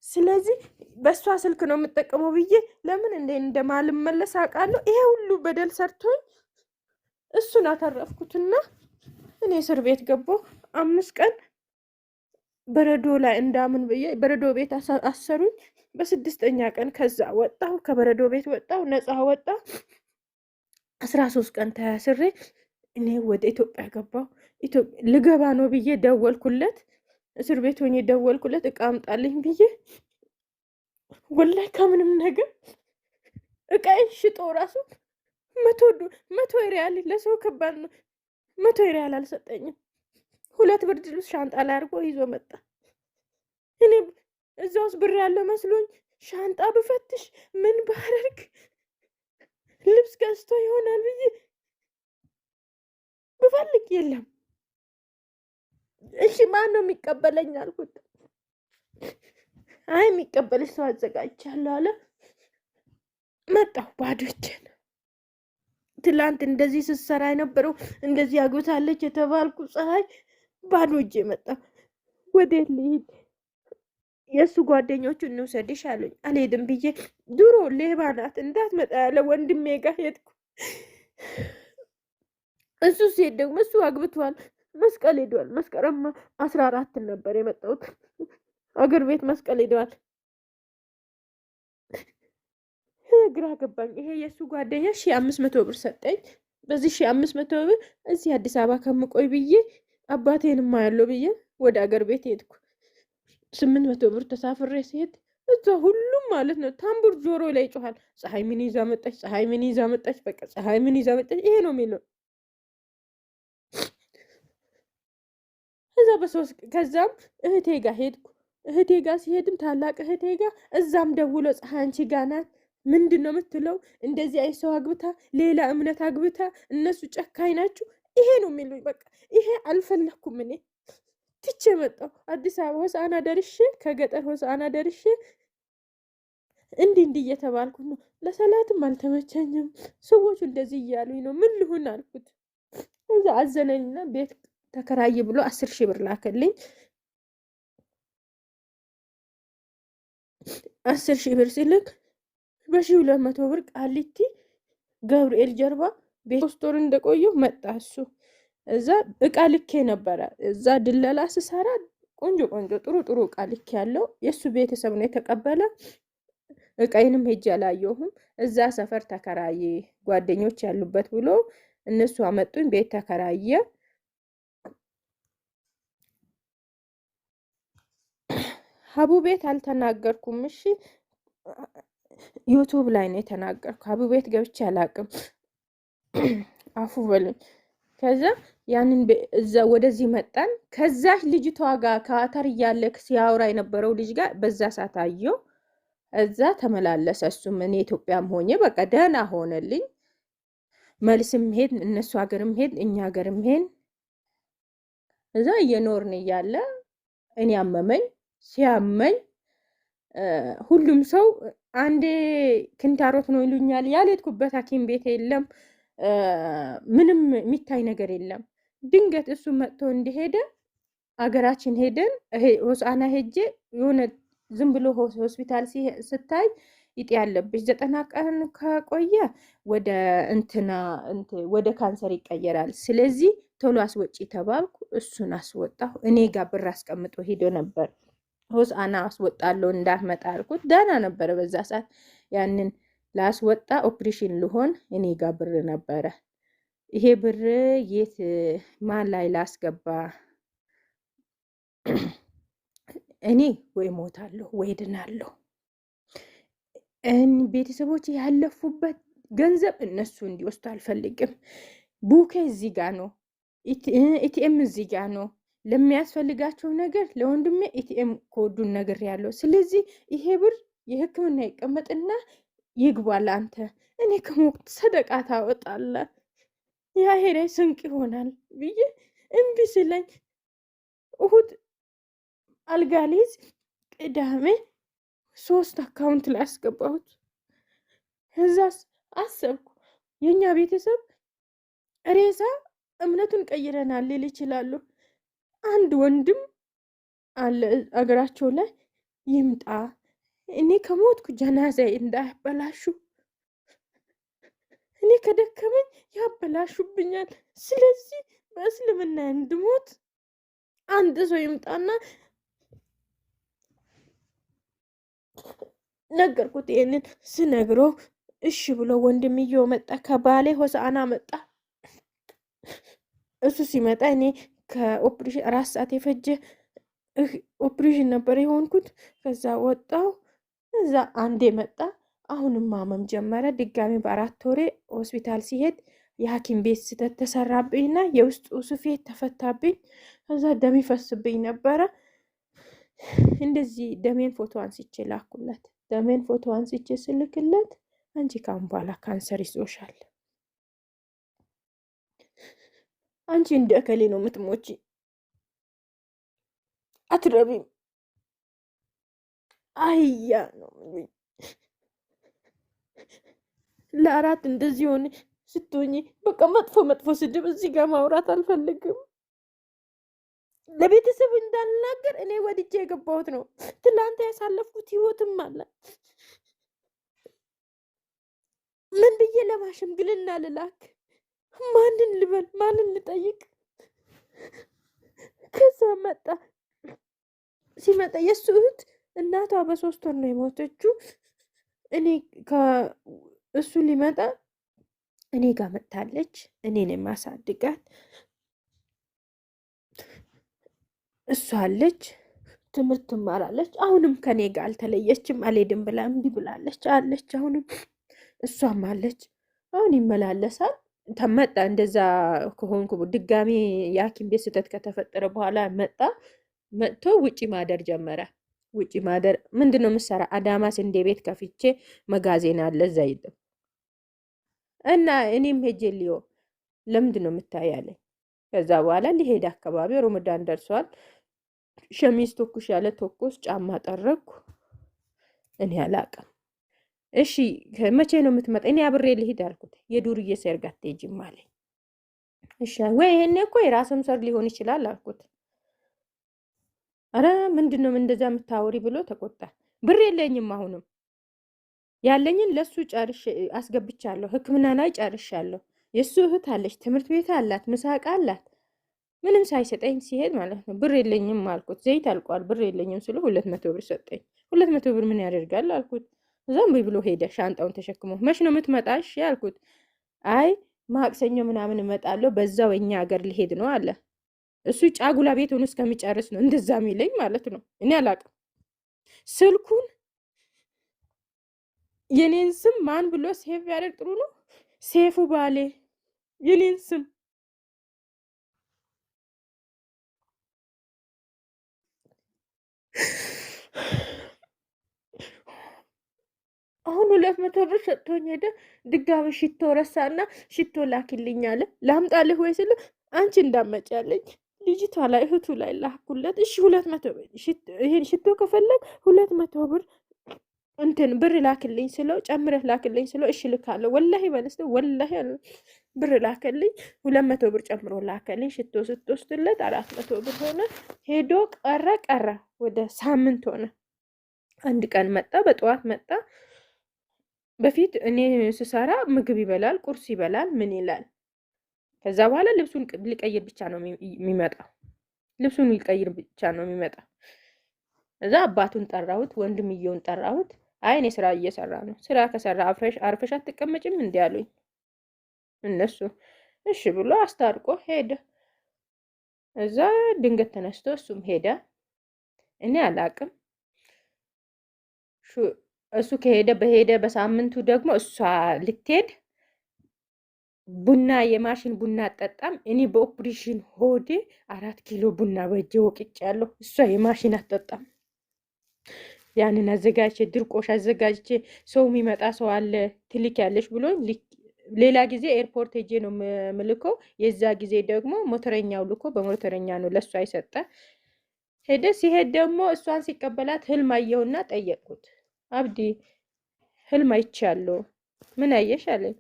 ስለዚህ በእሷ ስልክ ነው የምጠቀመው ብዬ ለምን እንደማልመለስ አውቃለሁ። ይሄ ሁሉ በደል ሰርቶኝ እሱን አተረፍኩትና እኔ እስር ቤት ገባሁ። 5 ቀን በረዶ ላይ እንዳምን ብዬ በረዶ ቤት አሰሩኝ። በ6ኛ ቀን ከዛ ወጣሁ። ከበረዶ ቤት ወጣሁ፣ ነፃ ወጣሁ። 13 ቀን ተያስሬ እኔ ወደ ኢትዮጵያ ገባሁ። ልገባ ነው ብዬ ደወልኩለት። እስር ቤት ሆኜ ደወልኩለት እቃ አምጣልኝ ብዬ። ወላይ ከምንም ነገር እቃዬን ሽጦ ራሱ 100 ሪያል ለሰው ከባድ ነው። 100 ሪያል አልሰጠኝም። 2 ብርድ ልብስ ሻንጣ ላይ አድርጎ ይዞ መጣ። እኔ እዛ ውስጥ ብር ያለው መስሎኝ ሻንጣ ብፈትሽ ምን ባረግ ልብስ ገዝቶ ይሆናል ብዬ ብፈልግ የለም። እሺ ማን ነው የሚቀበለኝ አልኩት። አይ የሚቀበልሽ ሰው አዘጋጅቻለሁ አለ። መጣሁ ባዶ እጄን። ትላንት እንደዚህ ስትሰራ የነበረው እንደዚህ አግብታለች የተባልኩ ፀሐይ ባዶ እጄ መጣሁ። ወዴት ልሂድ? የእሱ ጓደኞቹ እንውሰድሽ አሉኝ። አልሄድም ብዬ ድሮ ሌባ ናት እንዳትመጣ ያለ ወንድሜ ጋር ሄድኩ። እሱ ሲሄድ ደግሞ እሱ አግብቷል፣ መስቀል ሄደዋል። መስከረም 14 ነበር የመጣሁት። አገር ቤት መስቀል ሄደዋል። ግራ ገባኝ። ይሄ የእሱ ጓደኛ 1500 ብር ሰጠኝ። በዚህ 1500 ብር እዚህ አዲስ አበባ ከምቆይ ብዬ አባቴንማ ያለው ብዬ ወደ አገር ቤት ሄድኩ። 800 ብር ተሳፍሬ ሲሄድ እዛ ሁሉም ማለት ነው ታምቡር ጆሮ ላይ ይጮሃል። ፀሐይ ምን ይዛ መጣች? ፀሐይ ምን ይዛ መጣች? በቃ ፀሐይ ምን ይዛ መጣች? ይሄ ነው የሚለው። እዛ ከዛም እህቴ ጋር ሄድኩ። እህቴ ጋር ሲሄድም ታላቅ እህቴ ጋር እዛም ደውሎ ፀሐይ አንቺ ጋር ናት፣ ምንድን ነው የምትለው? እንደዚህ አይ ሰው አግብታ ሌላ እምነት አግብታ እነሱ ጨካኝ ናችሁ። ይሄ ነው የሚሉኝ። በቃ ይሄ አልፈለኩም። እኔ ትቼ መጣሁ። አዲስ አበባ ሆሳዕና ደርሼ ከገጠር ሆሳዕና ደርሼ እንዲህ እየተባልኩ ነው። ለሰላትም አልተመቸኝም። ሰዎቹ እንደዚህ እያሉኝ ነው። ምን ልሁን አልኩት። እዛ አዘነኝና ቤት ተከራይ ብሎ 10,000 ብር ላከልኝ። 10,000 ብር ሲልክ በ1200 ብር ቃሊቲ ገብርኤል ጀርባ ቤት 3 ወር እንደቆየሁ መጣ እሱ። እዛ እቃ ልኬ ነበረ። እዛ ድለላ ስሰራ ቆንጆ ጥሩ እቃ ልኬ ያለው የእሱ ቤተሰብ ነው የተቀበለ። እቃይንም ሄጄ አላየሁም። እዛ ሰፈር ተከራየ ጓደኞች ያሉበት ብሎ እነሱ አመጡኝ። ቤት ተከራየ። ሀቡ ቤት አልተናገርኩም። እሺ ዩቱብ ላይ ነው የተናገርኩ። ሀቡ ቤት ገብቼ አላቅም። አፉ በሉኝ። ከዛ ያንን እዛ ወደዚህ መጣን። ከዛች ልጅቷ ጋር ከአተር እያለ ሲያወራ የነበረው ልጅ ጋር በዛ ሰዓት አየሁ። እዛ ተመላለሰ። እሱም እኔ ኢትዮጵያም ሆኜ በቃ ደህና ሆነልኝ። መልስም ሄድ እነሱ ሀገርም ሄድ እኛ ሀገርም ሄድ እዛ እየኖርን እያለ እኔ አመመኝ። ሲያመኝ ሁሉም ሰው አንዴ ክንታሮት ነው ይሉኛል። ያልሄድኩበት ሐኪም ቤት የለም። ምንም የሚታይ ነገር የለም። ድንገት እሱ መጥቶ እንደሄደ አገራችን ሄደን ሆሳዕና ሄጄ የሆነ ዝም ብሎ ሆስፒታል ስታይ ይጤ ያለብሽ 90 ቀን ከቆየ ወደ ወደ ካንሰር ይቀየራል። ስለዚህ ቶሎ አስወጪ ተባልኩ። እሱን አስወጣሁ። እኔ ጋር ብር አስቀምጦ ሄዶ ነበር። ሆሳዕና አስወጣለሁ እንዳትመጣ አልኩት። ደህና ነበረ በዛ ሰዓት። ያንን ላስወጣ ኦፕሬሽን ልሆን እኔ ጋር ብር ነበረ። ይሄ ብር የት ማን ላይ ላስገባ? እኔ ወይ ሞታለሁ ወይ ድናለሁ። ቤተሰቦች ያለፉበት ገንዘብ እነሱ እንዲወስዱ አልፈልግም። ቡኬ እዚህ ጋ ነው፣ ኢቲኤም እዚህ ጋ ነው። ለሚያስፈልጋቸው ነገር ለወንድሜ ኢቲኤም ኮዱን ነገር ያለው። ስለዚህ ይሄ ብር የሕክምና ይቀመጥና ይግባል። አንተ እኔ ከሞት ሰደቃ ታወጣለ፣ ያ ሄደ ስንቅ ይሆናል ብዬ እምቢ ስለኝ እሁድ አልጋ ልይዝ ቅዳሜ 3 አካውንት ላይ አስገባሁት። ከዛስ አሰብኩ የኛ ቤተሰብ ሬሳ እምነቱን ቀይረናል ሊል ይችላሉ። አንድ ወንድም አለ አገራቸው ላይ ይምጣ፣ እኔ ከሞትኩ ጀናዛ እንዳያበላሹ፣ እኔ ከደከመኝ ያበላሹብኛል። ስለዚህ በእስልምና እንድሞት አንድ ሰው ይምጣና ነገርኩት። ይሄንን ስነግረው እሺ ብሎ ወንድምየው መጣ። ከባሌ ሆሳዕና መጣ። እሱ ሲመጣ እኔ ከኦፕሬሽን 4 ሰዓት የፈጀ ኦፕሬሽን ነበር የሆንኩት። ከዛ ወጣው። እዛ አንዴ መጣ። አሁንም ማመም ጀመረ። ድጋሚ በ4 ወሬ ሆስፒታል ሲሄድ የሐኪም ቤት ስህተት ተሰራብኝና የውስጡ ስፌት ተፈታብኝ። ከዛ ደም ይፈስብኝ ነበረ። እንደዚህ ደሜን ፎቶ አንስቼ ላኩለት። ደሜን ፎቶ አንስቼ ስልክለት አንቺ ካሁን በኋላ ካንሰር ይዞሻል፣ አንቺ እንደ እከሌ ነው የምትሞቺ፣ አትረቢም፣ አህያ ነው ለአራት እንደዚህ ሆነ ስትሆኚ። በቃ መጥፎ መጥፎ ስድብ እዚህ ጋር ማውራት አልፈልግም። ለቤተሰብ እንዳልናገር እኔ ወድጄ የገባሁት ነው። ትላንት ያሳለፍኩት ህይወትም አለ። ምን ብዬ ለማሽምግልና ልላክ? ማንን ልበል? ማንን ልጠይቅ? ከዛ መጣ። ሲመጣ የእሱ እህት እናቷ በ3 ወር ነው የሞተችው። እኔ እሱ ሊመጣ እኔ ጋር መጥታለች። እኔን የማሳድጋት እሷ አለች። ትምህርት ትማራለች። አሁንም ከኔ ጋር አልተለየችም። አልሄድም ብላ እምቢ ብላለች አለች። አሁንም እሷም አለች። አሁን ይመላለሳል። ተመጣ እንደዛ ከሆንኩ ድጋሚ የሐኪም ቤት ስህተት ከተፈጠረ በኋላ መጥቶ ውጪ ማደር ጀመረ። ውጪ ማደር ምንድን ነው የምሰራ? አዳማ ስንዴ ቤት ከፍቼ መጋዜን አለ እዛ ይጥም እና እኔም ሄጄ ልዮ ለምንድን ነው የምታያለኝ? ከዛ በኋላ ሊሄድ አካባቢ ሮመዳን ደርሷል። ሸሚዝ ተኩሽ ያለ ተኩስ ጫማ ጠረኩ። እኔ አላቅም። እሺ መቼ ነው የምትመጣ? እኔ አብሬ ልሂድ አልኩት። የዱርዬ ሰርግ አትሄጂም አለኝ። እሺ ወይ ይሄኔ እኮ የራስም ሰርግ ሊሆን ይችላል አልኩት። አረ ምንድን ነው እንደዛ የምታወሪ ብሎ ተቆጣ። ብር የለኝም። አሁንም ያለኝን ለሱ ጨርሼ አስገብቻለሁ። ሕክምና ላይ ጨርሻለሁ። የሱ እህት አለች፣ ትምህርት ቤት አላት፣ ምሳቃ አላት። ምንም ሳይሰጠኝ ሲሄድ ማለት ነው። ብር የለኝም አልኩት። ዘይት አልቋል፣ ብር የለኝም ስለ 200 ብር ሰጠኝ። 200 ብር ምን ያደርጋል አልኩት። እዛም ብሎ ሄደ ሻንጣውን ተሸክሞ። መች ነው የምትመጣሽ ያልኩት። አይ ማክሰኞ ምናምን እመጣለሁ፣ በዛው እኛ ሀገር ሊሄድ ነው አለ። እሱ ጫጉላ ቤቱን እስከሚጨርስ ነው እንደዛ የሚለኝ ማለት ነው። እኔ አላቅም። ስልኩን የኔን ስም ማን ብሎ ሴቭ ያደርግ ጥሩ ነው? ሴፉ ባሌ የኔን ስም አሁን 200 ብር ሰጥቶኝ ሄደ። ድጋሚ ሽቶ ረሳና ሽቶ ላኪልኝ አለ። ላምጣልህ ወይ ስለ አንቺ እንዳመጭ ያለኝ ልጅቷ ላይ እህቱ ላይ ላኩለት። እሺ 200 ብር ይሄን ሽቶ ከፈለግ 200 ብር እንትን ብር ላክልኝ ስለው ጨምረህ ላክልኝ ስለው እሺ ልካለሁ። ወላሂ በለስተ ወላሂ ብር ላከልኝ። 200 ብር ጨምሮ ላከልኝ። ሽቶ ስትወስድለት 400 ብር ሆነ። ሄዶ ቀረ ወደ ሳምንት ሆነ። አንድ ቀን መጣ፣ በጠዋት መጣ። በፊት እኔ ስሰራ ምግብ ይበላል፣ ቁርስ ይበላል፣ ምን ይላል። ከዛ በኋላ ልብሱን ሊቀይር ብቻ ነው የሚመጣው። ልብሱን ሊቀይር ብቻ ነው የሚመጣው። እዛ አባቱን ጠራሁት፣ ወንድምየውን ጠራሁት። አይ እኔ ስራ እየሰራ ነው። ስራ ከሰራ አርፈሽ አትቀመጭም እንዲ አሉኝ እነሱ። እሺ ብሎ አስታርቆ ሄደ። እዛ ድንገት ተነስቶ እሱም ሄደ። እኔ አላቅም። እሱ ከሄደ በሳምንቱ ደግሞ እሷ ልትሄድ ቡና የማሽን ቡና አጠጣም። እኔ በኦፕሬሽን ሆዴ 4 ኪሎ ቡና በእጄ ወቅጫለሁ። እሷ የማሽን አጠጣም። ያንን አዘጋጅቼ ድርቆሽ አዘጋጅቼ ሰው የሚመጣ ሰው አለ ትልክ ያለሽ ብሎ ሌላ ጊዜ ኤርፖርት ሄጄ ነው ምልከው። የዛ ጊዜ ደግሞ ሞተረኛው ልኮ በሞተረኛ ነው ለእሷ የሰጠ። ሄደ። ሲሄድ ደግሞ እሷን ሲቀበላት ህልም አየሁና ጠየቅኩት። አብዲ ህልም አይቻለሁ። ምን አየሽ አለኝ።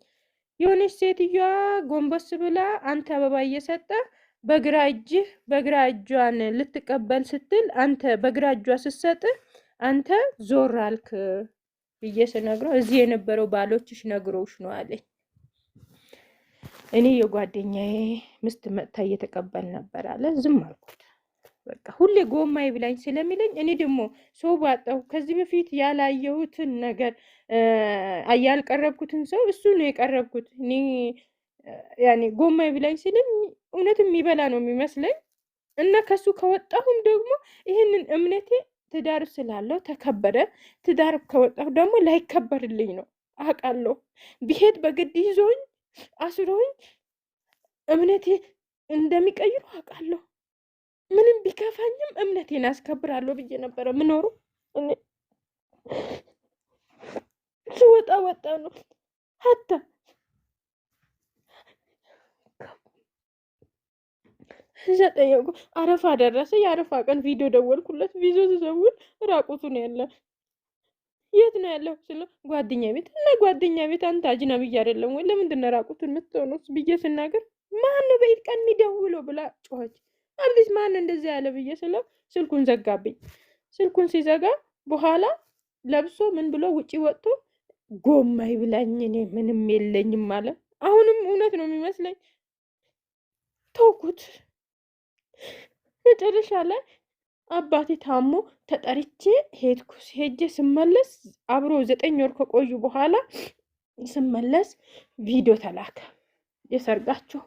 የሆነች ሴትዮዋ ጎንበስ ብላ አንተ አበባ እየሰጠ በግራ እጇን ልትቀበል ስትል አንተ በግራ እጇ ስትሰጥ አንተ ዞር አልክ ብዬ ስነግረው እዚህ የነበረው ባሎችሽ ነግሮሽ ነው አለኝ። እኔ የጓደኛዬ ምስት መጥታ እየተቀበል ነበር አለ። ዝም አልኩት። በቃ ሁሌ ጎማ ይብላኝ ስለሚለኝ እኔ ደግሞ ሰው ባጣው ከዚህ በፊት ያላየሁትን ነገር ያልቀረብኩትን ሰው እሱ ነው የቀረብኩት። እኔ ያኔ ጎማ ይብላኝ ሲለኝ እውነትም የሚበላ ነው የሚመስለኝ እና ከሱ ከወጣሁም ደግሞ ይህንን እምነቴ ትዳር ስላለው ተከበረ። ትዳር ከወጣሁ ደግሞ ላይከበርልኝ ነው አውቃለሁ። ቢሄድ በግድ ይዞኝ አስሮኝ እምነቴ እንደሚቀይሩ አውቃለሁ። ምንም ቢከፋኝም እምነቴን አስከብራለሁ ብዬ ነበረ ምኖሩ። ወጣ ነው ሀታ ዘጠኝ አረፋ ደረሰ። የአረፋ ቀን ቪዲዮ ደወልኩለት። ቪዲዮ ተሰውል ራቁቱ ነው ያለ። የት ነው ያለው ስለ ጓደኛ ቤት እና ጓደኛ ቤት አንተ አጅነብይ አይደለም ወይ? ለምንድን ነው ራቁቱን የምትሆኑት ብዬ ስናገር ማን ነው በኢድ ቀን የሚደውለው ብላ ጮኸች። አብዲስ ማን እንደዚህ ያለ ብዬ ስለው ስልኩን ዘጋብኝ። ስልኩን ሲዘጋ በኋላ ለብሶ ምን ብሎ ውጪ ወጥቶ ጎማ ይብላኝ እኔ ምንም የለኝም አለ። አሁንም እውነት ነው የሚመስለኝ። ተውኩት። መጨረሻ ላይ አባቴ ታሞ ተጠርቼ ሄድኩ። ሄጄ ስመለስ አብሮ 9 ወር ከቆዩ በኋላ ስመለስ ቪዲዮ ተላከ። የሰርጋቸው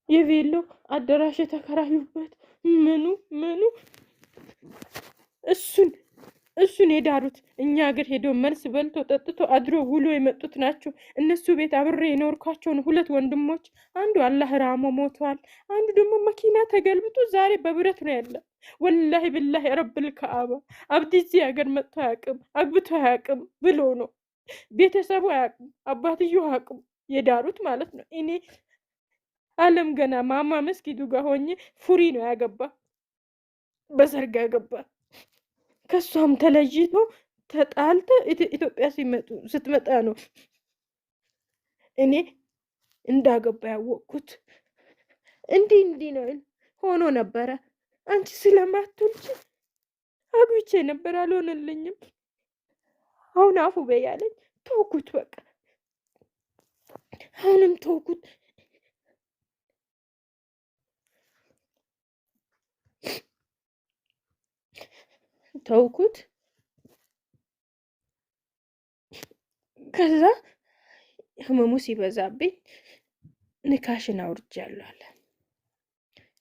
የቬሎ አዳራሽ የተከራዩበት ምኑ እሱን የዳሩት እኛ ሀገር ሄዶ መልስ በልቶ ጠጥቶ አድሮ ውሎ የመጡት ናቸው። እነሱ ቤት አብሬ የኖርኳቸውን 2 ወንድሞች አንዱ አላህ ራሞ ሞቷል። አንዱ ደግሞ መኪና ተገልብጦ ዛሬ በብረት ነው ያለ። ወላሂ ብላሂ ረብል ከአባ አብዲ እዚህ ሀገር መጥቶ አያውቅም፣ አግብቶ አያውቅም ብሎ ነው። ቤተሰቡ አያውቅም፣ አባትዮ አያውቅም። የዳሩት ማለት ነው። እኔ አለም ገና ማማ መስጊዱ ጋር ሆኜ ፉሪ ነው ያገባ፣ በሰርግ ያገባ። ከሷም ተለይቶ ተጣልተ ኢትዮጵያ ስትመጣ ነው እኔ እንዳገባ ያወቅኩት። እንዲህ ነው ሆኖ ነበረ። አንቺ ስለማትወልጂ አግብቼ ነበር፣ አልሆነልኝም። አሁን አፉ በያለኝ ተውኩት። በቃ አሁንም ተውኩት። ከዛ ህመሙ ሲበዛብኝ ንካሽን አውርጃለሁ አለ።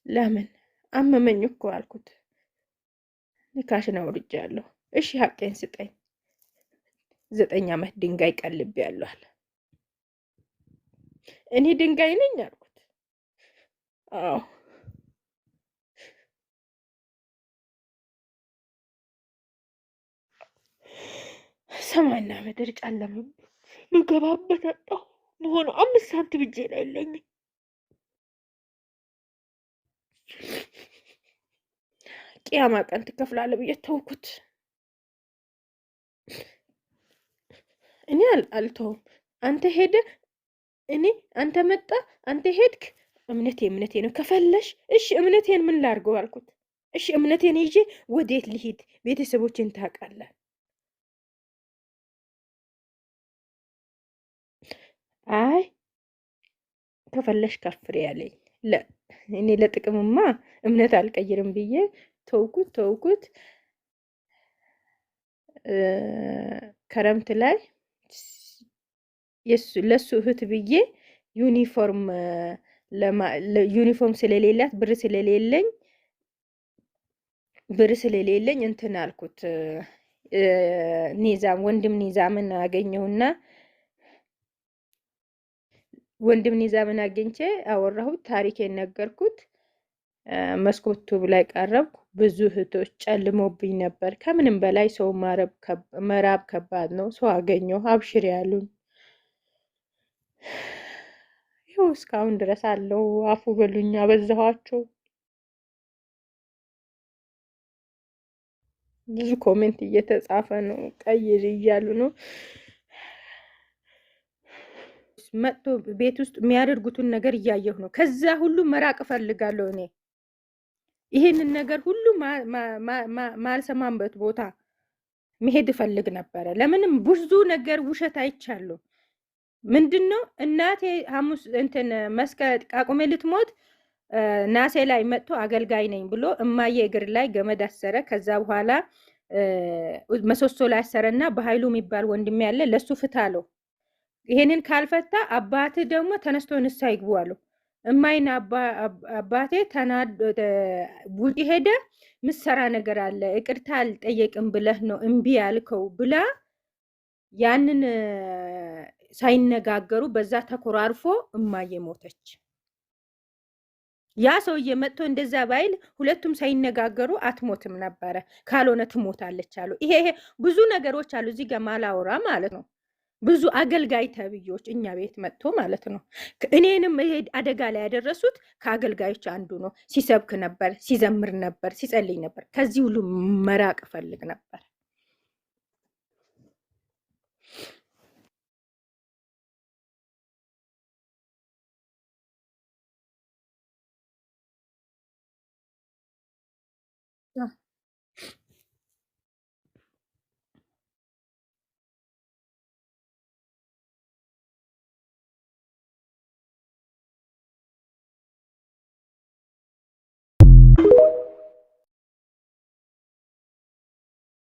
ለምን አመመኝ እኮ አልኩት። ንካሽን አውርጃለሁ። እሺ ሀቄን ስጠኝ። 9 ዓመት ድንጋይ ቀልቤያለሁ አለ። እኔ ድንጋይ ነኝ አልኩት። አዎ ሰማይና ምድር ጨለመብኝ። ልገባበት አጣሁ። በሆነ 5 ሳንቲም እጄ ላይ የለኝም። ቅያማ ቀን ትከፍላለህ ብዬ ተውኩት። እኔ አልተውም። አንተ ሄደ እኔ አንተ መጣ አንተ ሄድክ፣ እምነቴ ነው ከፈለሽ እሺ እምነቴን ምን ላድርገው አልኩት። እሺ እምነቴን ይዤ ወዴት ልሂድ? ቤተሰቦችን ታውቃለህ። አይ ከፈለሽ ከፍሬ ያለኝ እኔ ለጥቅምማ እምነት አልቀይርም ብዬ ተውኩት። ክረምት ላይ ለሱ እህት ብዬ ዩኒፎርም ዩኒፎርም ስለሌላት ብር ስለሌለኝ እንትን አልኩት። ኒዛም ኒዛምን አገኘሁና ወንድም ኒዛምን አግኝቼ አወራሁት፣ ታሪኬን ነገርኩት። መስኮቱ ላይ ቀረብኩ። ብዙ እህቶች ጨልሞብኝ ነበር። ከምንም በላይ ሰው መራብ ከባድ ነው። ሰው አገኘሁ፣ አብሽር ያሉኝ። ይኸው እስካሁን ድረስ አለው። አፉ በሉኝ፣ አበዛኋቸው። ብዙ ኮሜንት እየተጻፈ ነው፣ ቀይር እያሉ ነው። መጥቶ ቤት ውስጥ የሚያደርጉትን ነገር እያየሁ ነው። ከዛ ሁሉ መራቅ እፈልጋለሁ እኔ። ይሄንን ነገር ሁሉ ማልሰማበት ቦታ መሄድ እፈልግ ነበረ። ለምንም ብዙ ነገር ውሸት አይቻለሁ። ምንድን ነው እናቴ ሐሙስ እንትን ቃቁሜ ልትሞት ናሴ ላይ መጥቶ አገልጋይ ነኝ ብሎ እማዬ እግር ላይ ገመድ አሰረ። ከዛ በኋላ መሰሶ ላይ አሰረና በኃይሉ የሚባል ወንድሜ ያለ ለሱ ፍታ አለው። ይሄንን ካልፈታ አባቴ ደግሞ ተነስቶ ንሳ ይግቡ አለው። እማይን አባቴ ውጪ ሄደ። ምሰራ ነገር አለ ይቅርታ አልጠየቅም ብለህ ነው እምቢ ያልከው ብላ ያንን ሳይነጋገሩ በዛ ተኮራርፎ እማዬ ሞተች። ያ ሰውዬ መጥቶ እንደዛ ባይል ሁለቱም ሳይነጋገሩ አትሞትም ነበረ። ካልሆነ ትሞታለች አሉ። ይሄ ብዙ ነገሮች አሉ እዚህ ጋር ማላወራ ማለት ነው። ብዙ አገልጋይ ተብዮች እኛ ቤት መጥቶ ማለት ነው። እኔንም ይሄ አደጋ ላይ ያደረሱት ከአገልጋዮች አንዱ ነው። ሲሰብክ ነበር፣ ሲዘምር ነበር፣ ሲጸልይ ነበር። ከዚህ ሁሉ መራቅ እፈልግ ነበር።